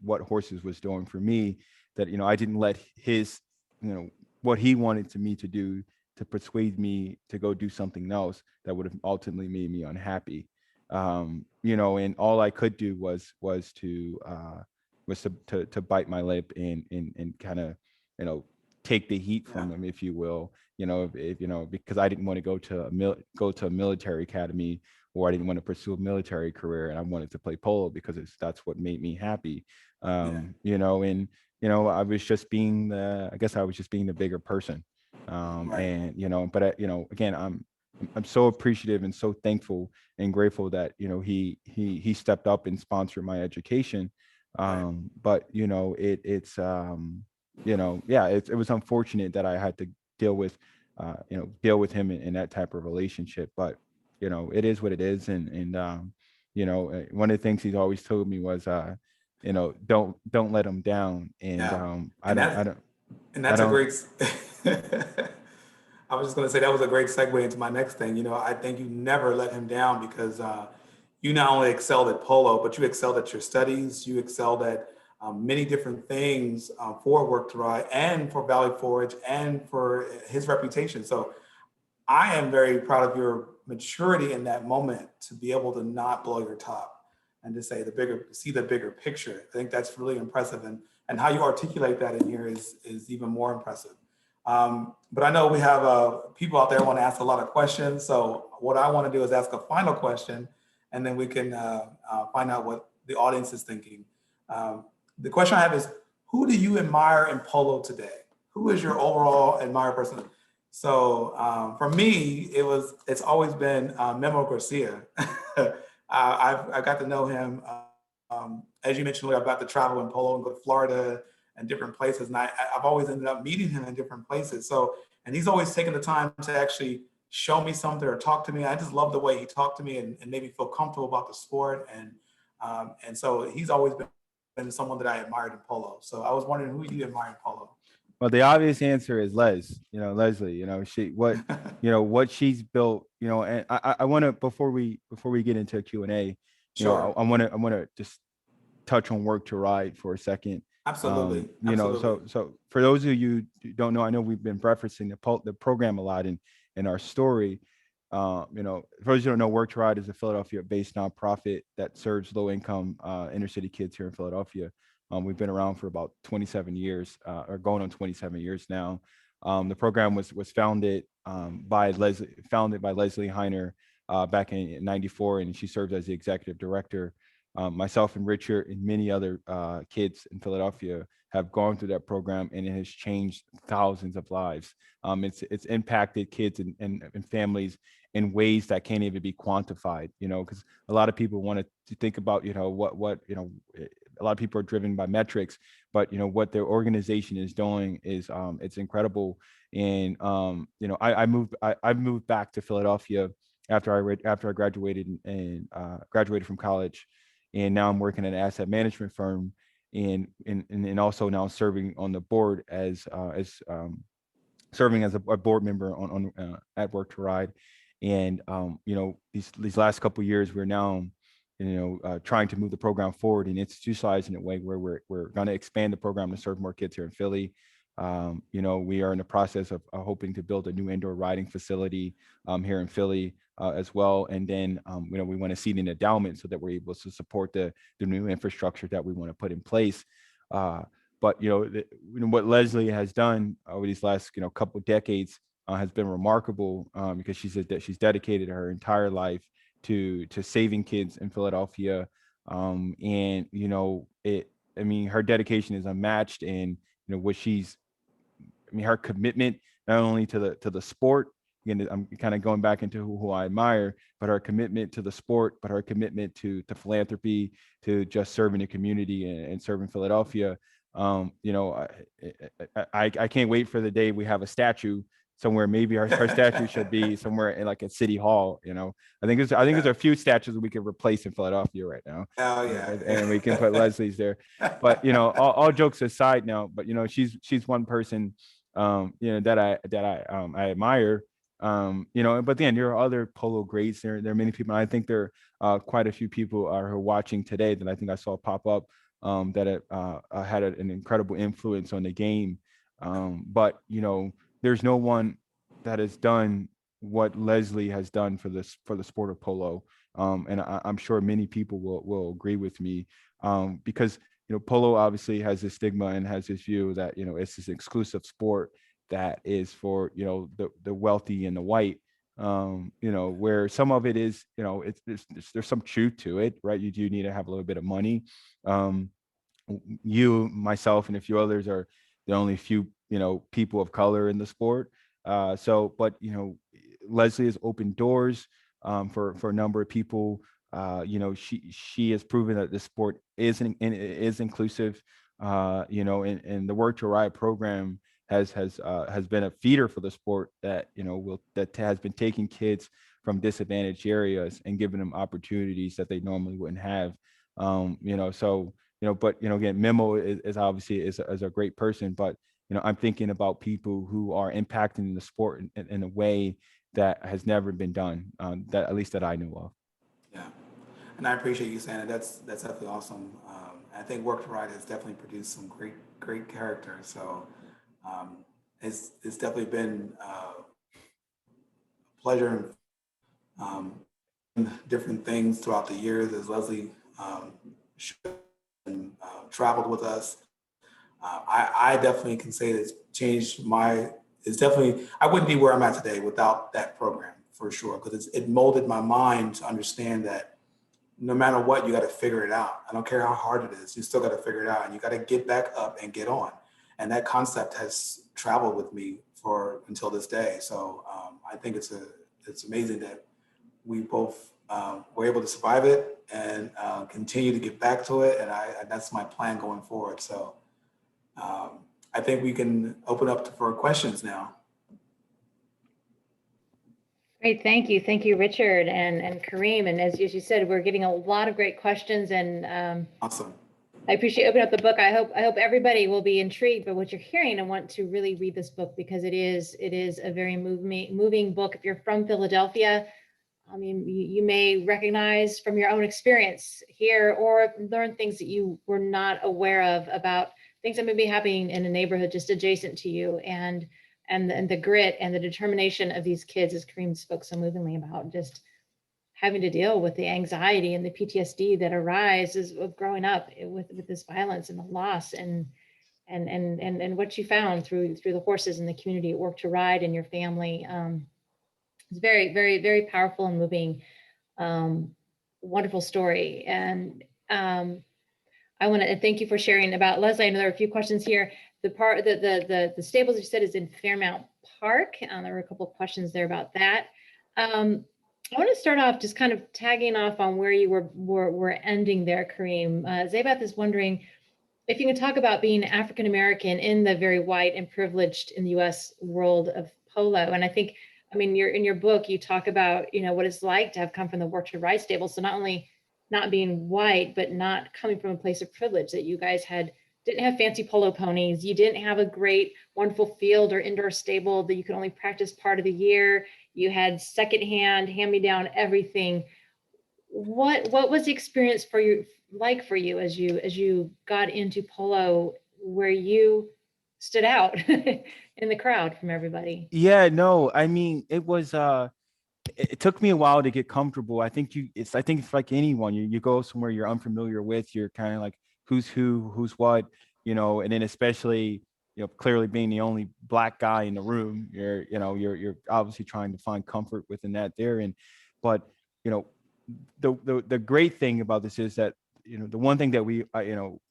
what horses was doing for me, that, I didn't let his, what he wanted me to do to persuade me to go do something else that would have ultimately made me unhappy. And all I could do was to bite my lip and kind of, take the heat from him, if you will, because I didn't want to go to a military academy, or I didn't want to pursue a military career, and I wanted to play polo because that's what made me happy. I was just being the bigger person. And but again, I'm so appreciative and so thankful and grateful that he stepped up and sponsored my education. But it was unfortunate that I had to deal with him in that type of relationship. But it is what it is, and one of the things he's always told me was don't let him down. And that's a great I was just going to say that was a great segue into my next thing. I think you never let him down because you not only excelled at polo, but you excelled at your studies. You excelled at many different things for Work to Ride and for Valley Forge and for his reputation. So I am very proud of your maturity in that moment to be able to not blow your top and to see the bigger picture. I think that's really impressive. And how you articulate that in here is even more impressive. But I know we have people out there want to ask a lot of questions. So what I want to do is ask a final question, and then we can find out what the audience is thinking. The question I have is, who do you admire in polo today? Who is your overall admired person? So for me, it's always been Memo Garcia. I got to know him, as you mentioned, I've got to travel in polo and go to Florida and different places. And I've always ended up meeting him in different places. And he's always taken the time to actually show me something or talk to me. I just love the way he talked to me and made me feel comfortable about the sport. And so he's always been been someone that I admired in polo. So I was wondering who you admire in polo. Well, the obvious answer is Lezlie, what she's built, and I want to, before we get into Q&A, Sure. I want to just touch on Work to Ride for a second. Absolutely. So for those of you who don't know, I know we've been referencing the program a lot in our story. For those who don't know, Work to Ride is a Philadelphia-based nonprofit that serves low-income inner city kids here in Philadelphia. We've been around for about 27 years, or going on 27 years now. The program was founded by Lezlie Hiner back in '94, and she served as the executive director. Myself and Richard and many other kids in Philadelphia have gone through that program, and it has changed thousands of lives. It's impacted kids and families in ways that can't even be quantified, because a lot of people want to think about, a lot of people are driven by metrics, but what their organization is doing is it's incredible. And I moved back to Philadelphia after I graduated and graduated from college, and now I'm working at an asset management firm, and also now serving on the board as serving as a board member on at Work to Ride. And these last couple of years, we're now trying to move the program forward and institutionalize in a way where we're going to expand the program to serve more kids here in Philly. We are in the process of hoping to build a new indoor riding facility here in Philly as well. And then, we want to seed an endowment so that we're able to support the new infrastructure that we want to put in place. But what Lezlie has done over these last couple of decades has been remarkable, because she's dedicated her entire life to saving kids in Philadelphia, and her dedication is unmatched, and her commitment not only to the sport. Again, I'm kind of going back into who I admire, but her commitment to the sport, but her commitment to philanthropy, to just serving the community and serving Philadelphia. I can't wait for the day we have a statue somewhere. Maybe our statue should be somewhere in like a city hall. I think there's a few statues that we could replace in Philadelphia right now. Oh yeah. And we can put Leslie's there. But all jokes aside now, but she's one person that I admire. But then there are other polo greats. There are many people. I think there are quite a few people who are watching today that I think I saw pop up that had an incredible influence on the game. But there's no one that has done what Lezlie has done for the sport of polo. And I'm sure many people will agree with me, because polo obviously has this stigma and has this view that it's this exclusive sport that is for the wealthy and the white. Where some of it is, there's some truth to it, right? You do need to have a little bit of money. You, myself, and a few others are the only few people of color in the sport. But Lezlie has opened doors for a number of people. She has proven that the sport is inclusive. And the Work to Ride program has been a feeder for the sport that that has been taking kids from disadvantaged areas and giving them opportunities that they normally wouldn't have. But again, Memo is obviously is a great person, but I'm thinking about people who are impacting the sport in a way that has never been done, that at least that I know of. Yeah, and I appreciate you saying that. That's definitely awesome. I think Work to Ride has definitely produced some great characters. So it's definitely been a pleasure, different things throughout the years as Lezlie traveled with us. I definitely can say it's changed it's definitely, I wouldn't be where I'm at today without that program, for sure, because it molded my mind to understand that no matter what, you got to figure it out. I don't care how hard it is, you still got to figure it out, and you got to get back up and get on. And that concept has traveled with me until this day. So I think it's amazing that we both were able to survive it and continue to get back to it. And that's my plan going forward. So I think we can open up for questions now. Great, thank you. Thank you, Richard and Kareem. And as you said, we're getting a lot of great questions, and Awesome. I appreciate opening up the book. I hope everybody will be intrigued by what you're hearing and want to really read this book, because it is a very moving book. If you're from Philadelphia, I mean, you may recognize from your own experience here, or learn things that you were not aware of about things that may be happening in a neighborhood just adjacent to you, and the grit and the determination of these kids, as Kareem spoke so movingly about, just having to deal with the anxiety and the PTSD that arises of growing up with this violence and the loss, and what you found through the horses and the community at Work to Ride and your family. It's very, very, very powerful and moving, wonderful story. And I want to thank you for sharing about Lezlie. I know there are a few questions here. The stables you said is in Fairmount Park. There were a couple of questions there about that. I want to start off just kind of tagging off on where you were ending there, Kareem. Zaybeth is wondering if you can talk about being African American in the very white and privileged in the U.S. world of polo. And I think, I mean, in your book, you talk about, you know, what it's like to have come from the Work to Ride stable. So not only not being white, but not coming from a place of privilege, that you guys didn't have fancy polo ponies. You didn't have a great, wonderful field or indoor stable that you could only practice part of the year. You had secondhand, hand-me-down everything. What was the experience for you as you got into polo, where you stood out in the crowd from everybody? Yeah, no, I mean, it took me a while to get comfortable. I think it's like anyone. You go somewhere you're unfamiliar with, you're kind of like who's who, who's what, you know, and then especially, you know, clearly being the only black guy in the room, you're obviously trying to find comfort within that there. But you know, the great thing about this is that, you know, the one thing that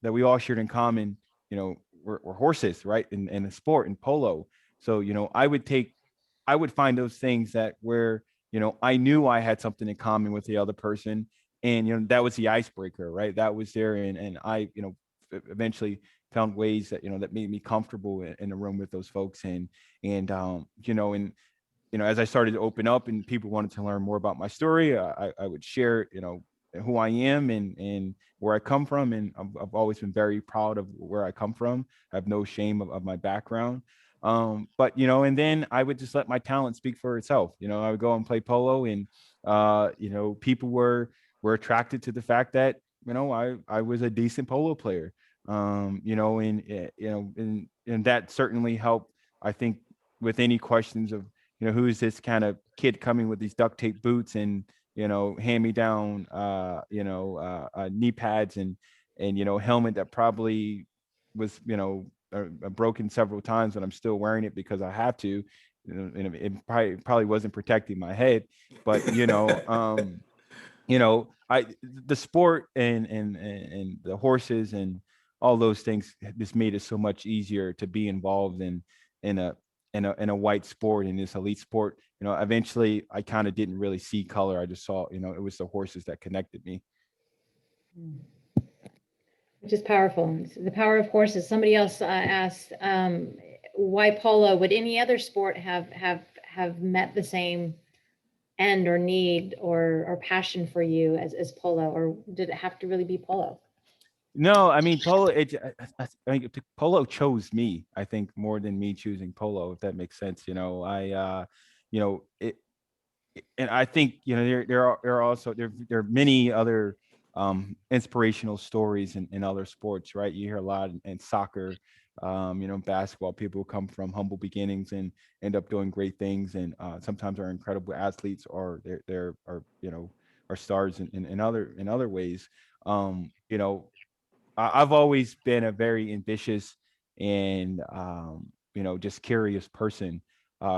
that we all shared in common, you know, we're horses, right? In a sport, in polo. So, you know, I would find those things that where, you know, I knew I had something in common with the other person. And, you know, that was the icebreaker, right? That was there. And I, you know, eventually found ways that, you know, that made me comfortable in the room with those folks. You know, as I started to open up and people wanted to learn more about my story, I would share, you know, who I am and where I come from. And I've always been very proud of where I come from. I have no shame of my background. But, you know, and then I would just let my talent speak for itself. You know, I would go and play polo, and, you know, people were attracted to the fact that, you know, I was a decent polo player. You know, and that certainly helped, I think, with any questions of, you know, who is this kind of kid coming with these duct tape boots and, you know, hand me down, knee pads and, you know, helmet that probably was, you know, broken several times, but I'm still wearing it because I have to. You know, and it probably wasn't protecting my head, but, you know, the sport and the horses and all those things just made it so much easier to be involved in a white sport, in this elite sport. You know, eventually I kind of didn't really see color. I just saw, you know, it was the horses that connected me. Which is powerful. The power of horses. Somebody else asked, why polo? Would any other sport have met the same end or need or passion for you as polo, or did it have to really be polo? No, I mean, polo. I think polo chose me. I think more than me choosing polo, if that makes sense. You know, you know, and I think, you know, there are also there are many other inspirational stories in other sports, right? You hear a lot in soccer, you know, basketball. People who come from humble beginnings and end up doing great things, and sometimes are incredible athletes, or they're are, you know, are stars in other ways. You know, I've always been a very ambitious and, you know, just curious person.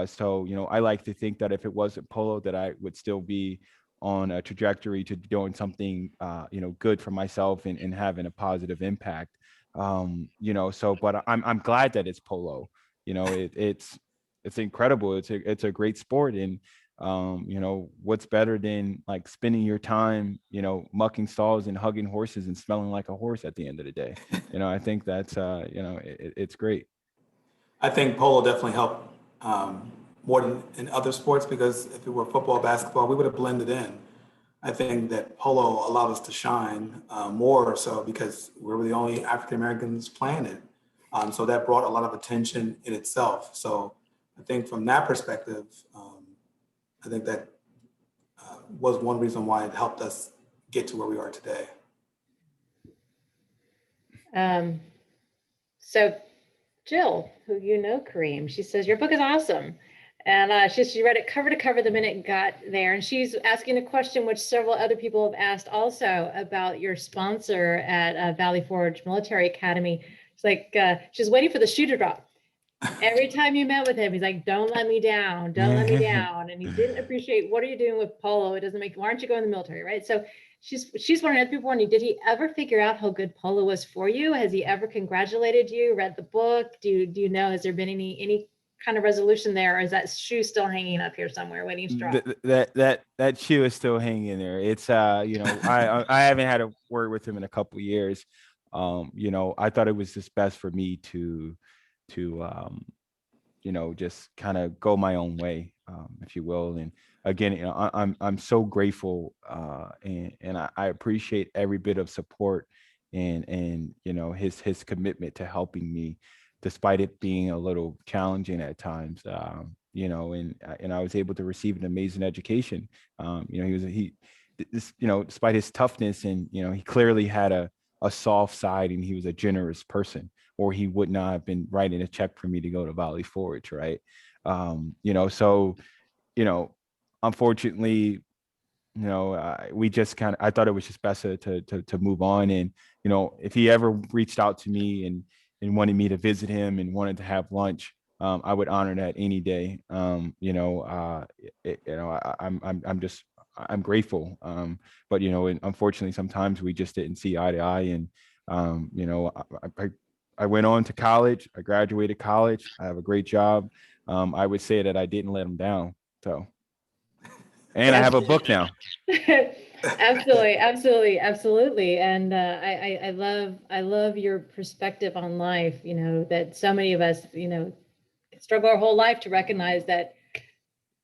So, you know, I like to think that if it wasn't polo, that I would still be on a trajectory to doing something, you know, good for myself and having a positive impact. You know, so, but I'm glad that it's polo. You know, it's incredible. It's a great sport, and you know, what's better than like spending your time, you know, mucking stalls and hugging horses and smelling like a horse at the end of the day. You know, I think that's, you know, it's great. I think polo definitely helped more than in other sports, because if it were football, basketball, we would have blended in. I think that polo allowed us to shine more so because we were the only African Americans playing it. So that brought a lot of attention in itself. So I think from that perspective, I think that was one reason why it helped us get to where we are today. So Jill, who you know, Kareem, she says, your book is awesome. And she read it cover to cover the minute it got there. And she's asking a question which several other people have asked also about your sponsor at Valley Forge Military Academy. It's like, she's waiting for the shoe to drop. Every time you met with him, he's like, don't let me down, don't let me down. And he didn't appreciate, what are you doing with polo? It doesn't make, why aren't you going in the military, right? So she's wondering, other people wondering, did he ever figure out how good polo was for you? Has he ever congratulated you, read the book? Do you know, has there been any kind of resolution there? Or is that shoe still hanging up here somewhere waiting to drop? That shoe is still hanging there. It's you know, I haven't had a word with him in a couple of years. You know, I thought it was just best for me to you know, just kind of go my own way, if you will. And again, you know, I'm so grateful, and I appreciate every bit of support and you know, his commitment to helping me, despite it being a little challenging at times. You know, and I was able to receive an amazing education. You know, this, you know, despite his toughness, and you know, he clearly had a soft side, and he was a generous person, or he would not have been writing a check for me to go to Valley Forge, right? You know, so, you know, unfortunately, you know, we just kind of, I thought it was just best to move on. And, you know, if he ever reached out to me and wanted me to visit him and wanted to have lunch, I would honor that any day. You know, you know, I'm grateful. But, you know, and unfortunately, sometimes we just didn't see eye to eye. And, you know, I went on to college. I graduated college. I have a great job. I would say that I didn't let him down. So, and I have a book now. Absolutely. And I love your perspective on life, you know, that so many of us, you know, struggle our whole life to recognize that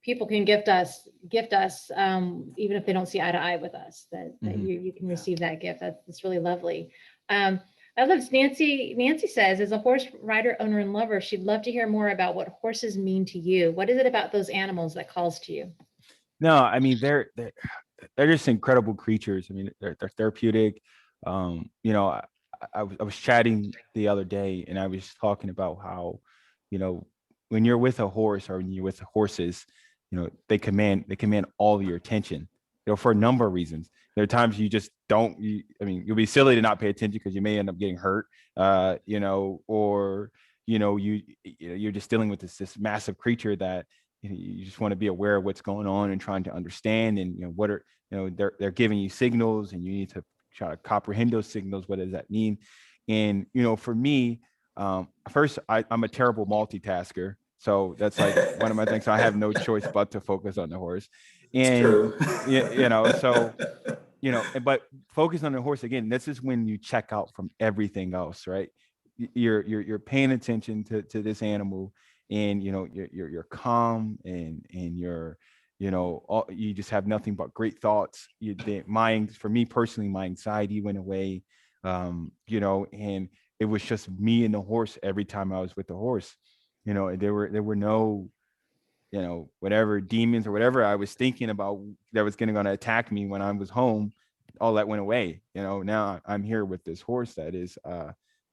people can gift us, even if they don't see eye to eye with us, that you can receive that gift. That's really lovely. I love Nancy says, as a horse rider, owner, and lover, she'd love to hear more about what horses mean to you. What is it about those animals that calls to you? No, I mean, they're just incredible creatures. I mean, they're therapeutic. You know, I was chatting the other day, and I was talking about how, you know, when you're with a horse, or when you're with horses, you know, they command all of your attention, you know, for a number of reasons. There are times you just don't, I mean, you'll be silly to not pay attention because you may end up getting hurt, you know, or, you know, you're just dealing with this massive creature that you just want to be aware of what's going on and trying to understand. And, you know, what are, you know, they're giving you signals, and you need to try to comprehend those signals. What does that mean? And, you know, for me, first, I'm a terrible multitasker. So that's like one of my things. So I have no choice but to focus on the horse. And, you know, so, you know, but focus on the horse again. This is when you check out from everything else, right? You're paying attention to this animal, and, you know, you're calm, and you're, you know, you just have nothing but great thoughts. For me personally, my anxiety went away. You know, and it was just me and the horse every time I was with the horse. You know, there were no, you know, whatever demons or whatever I was thinking about that was going to attack me when I was home. All that went away. You know, now I'm here with this horse that is,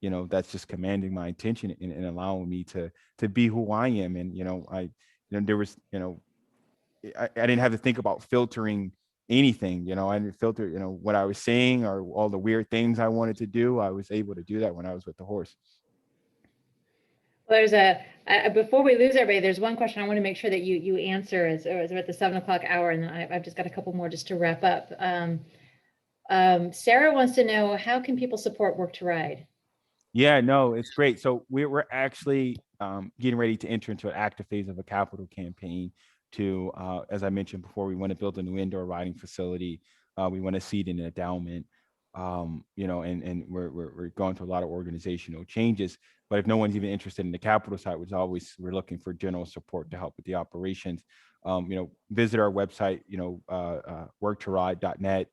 you know, that's just commanding my attention, and allowing me to be who I am. And, you know, you know, there was, you know, I didn't have to think about filtering anything. You know, I didn't filter, you know, what I was saying or all the weird things I wanted to do. I was able to do that when I was with the horse. Well, before we lose everybody, there's one question I want to make sure that you answer as we're at the 7 o'clock hour, and then I've just got a couple more just to wrap up. Sarah wants to know, how can people support Work to Ride? Yeah, no, it's great. So we're actually getting ready to enter into an active phase of a capital campaign to, as I mentioned before, we want to build a new indoor riding facility. We want to seed an endowment, you know, and we're going through a lot of organizational changes. But if no one's even interested in the capital side, which always we're looking for general support to help with the operations. visit our website, worktoride.net.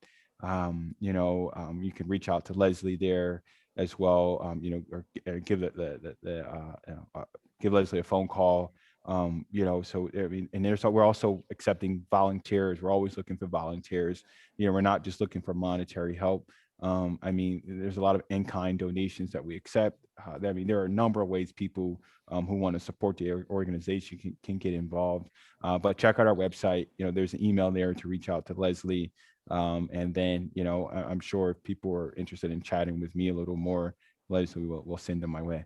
You can reach out to Lezlie there as well, or give give Lezlie a phone call. So I mean, and we're also accepting volunteers. We're always looking for volunteers. We're not just looking for monetary help. I mean, there's a lot of in-kind donations that we accept. I mean, there are a number of ways people who want to support the organization can get involved. But check out our website. There's an email there to reach out to Lezlie. And then, I'm sure if people are interested in chatting with me a little more, Lezlie will send them my way.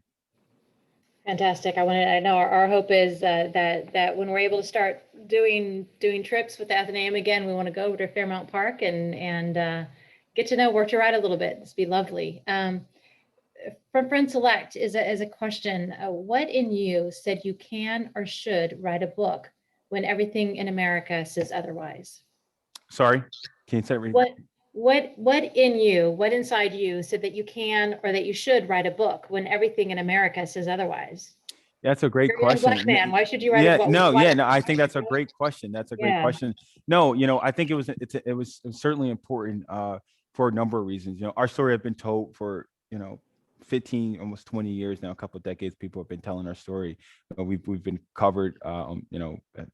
Fantastic. I know our hope is that when we're able to start doing trips with the Athenaeum again, we want to go over to Fairmount Park and get to know Work to Ride a little bit. This would be lovely. From Friend Select is a question. What in you said you can or should write a book when everything in America says otherwise? Sorry, can you say it? What inside you said that you can or that you should write a book when everything in America says otherwise? That's a great You're a young question. Black man. Why should you write a book? No, I think that's a great question. That's a great question. No, I think it was certainly important for a number of reasons. Our story has been told for 15, almost 20 years now, a couple of decades. People have been telling our story. We've been covered,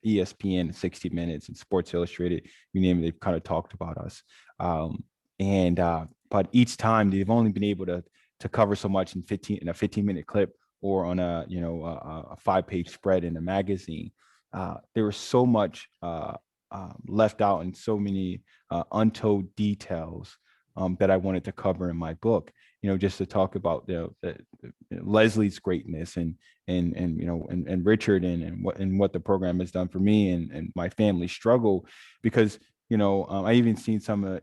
ESPN, 60 Minutes, and Sports Illustrated. You name it, they've kind of talked about us. But each time they've only been able to cover so much in a 15-minute clip or on a 5-page spread in a magazine. There was so much left out and so many untold details that I wanted to cover in my book. Just to talk about Leslie's greatness and Richard and what the program has done for me and my family struggle, because I even seen some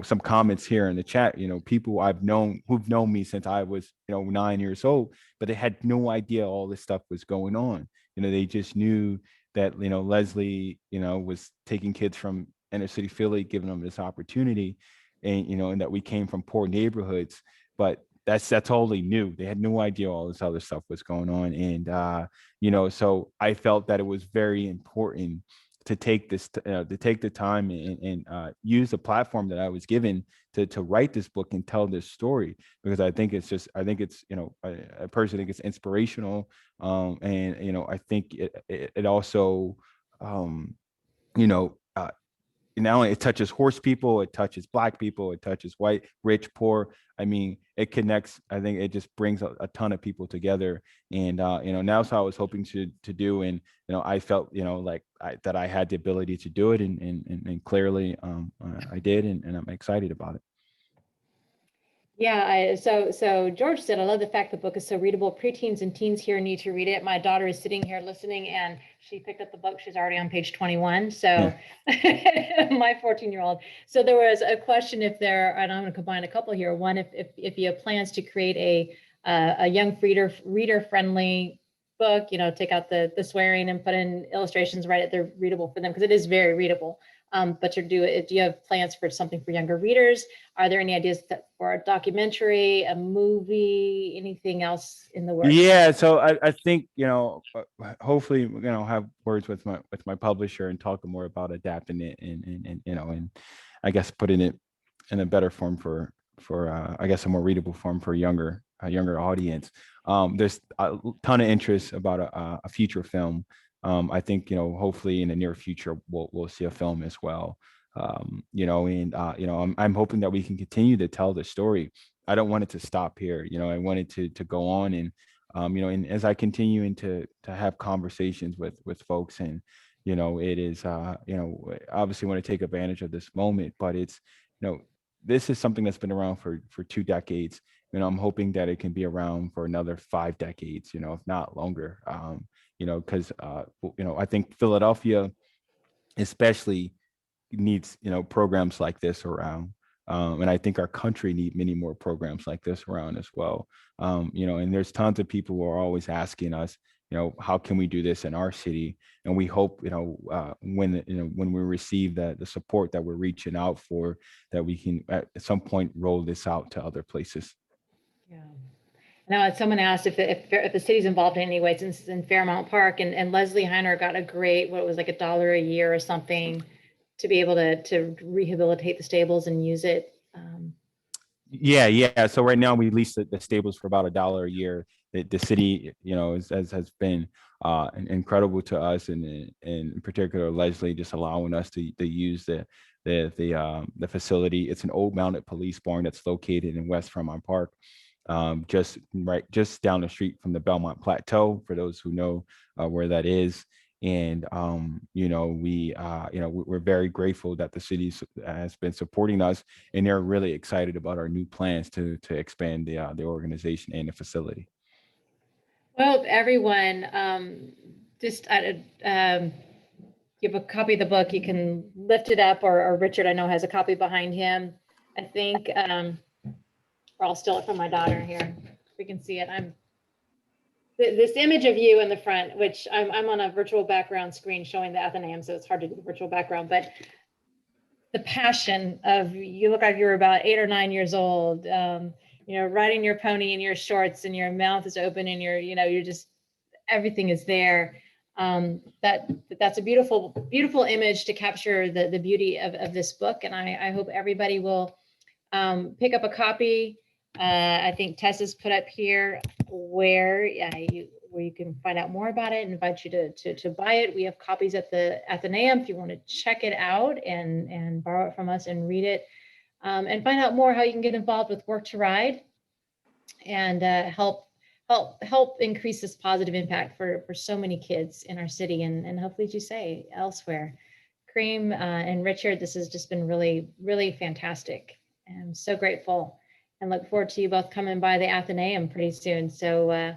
some comments here in the chat, people I've known who've known me since I was 9 years old, but they had no idea all this stuff was going on. They just knew that Lezlie was taking kids from inner city Philly, giving them this opportunity, and that we came from poor neighborhoods, but that's all they knew. They had no idea all this other stuff was going on. And so I felt that it was very important to take the time and use the platform that I was given to write this book and tell this story, because I think it's I personally think it's inspirational, and I think it also now it touches horse people, it touches Black people, it touches white, rich, poor. I mean, it connects. I think it just brings a ton of people together. And now so I was hoping to do, and I felt that I had the ability to do it, and clearly I did, and I'm excited about it. Yeah, so George said, I love the fact the book is so readable. Preteens and teens here need to read it. My daughter is sitting here listening, and she picked up the book. She's already on page 21. So my 14-year-old. So there was a question and I'm going to combine a couple here. One, if you have plans to create a young reader-friendly book, take out the swearing and put in illustrations, write it, they're readable for them, because it is very readable. But do you have plans for something for younger readers? Are there any ideas for a documentary, a movie, anything else in the works? Yeah, so I think hopefully have words with my publisher and talk more about adapting it and I guess putting it in a better form for I guess a more readable form for a younger audience. There's a ton of interest about a feature film. I think hopefully in the near future we'll see a film as well. I'm hoping that we can continue to tell the story. I don't want it to stop here. I want it to go on, and and as I continue to have conversations with folks, and it is obviously want to take advantage of this moment, but it's this is something that's been around for 2 decades. I'm hoping that it can be around for another 5 decades, if not longer. Because I think Philadelphia especially needs programs like this around, and I think our country needs many more programs like this around as well. And there's tons of people who are always asking us, how can we do this in our city? And we hope when we receive the support that we're reaching out for, that we can at some point roll this out to other places. Yeah. Now, someone asked if the city's involved in any way, since it's in Fairmount Park, and Lezlie Hiner got a great, what it was like $1 a year or something to be able to rehabilitate the stables and use it. Yeah. So right now we lease the stables for about $1 a year. The city, has been incredible to us, and in particular, Leslie just allowing us to use the facility. It's an old mounted police barn that's located in West Fairmount Park, just down the street from the Belmont Plateau, for those who know where that is. And we're very grateful that the city has been supporting us, and they're really excited about our new plans to expand the organization and the facility. Well, everyone, just you have a copy of the book. You can lift it up, or Richard, I know, has a copy behind him. I think, or I'll steal it from my daughter here. We can see it. This image of you in the front, which I'm on a virtual background screen showing the Athenaeum, so it's hard to do the virtual background, but the passion of, you look like you were about 8 or 9 years old, riding your pony in your shorts, and your mouth is open, and you're just, everything is there. That's a beautiful, beautiful image to capture the beauty of this book. And I hope everybody will pick up a copy. I think Tessa's put up here where you can find out more about it, and invite you to buy it. We have copies at the Athenaeum if you want to check it out and borrow it from us and read it, and find out more how you can get involved with Work to Ride and help increase this positive impact for so many kids in our city, and hopefully, as you say, elsewhere. Kareem and Richard, this has just been really, really fantastic. I'm so grateful, and look forward to you both coming by the Athenaeum pretty soon. So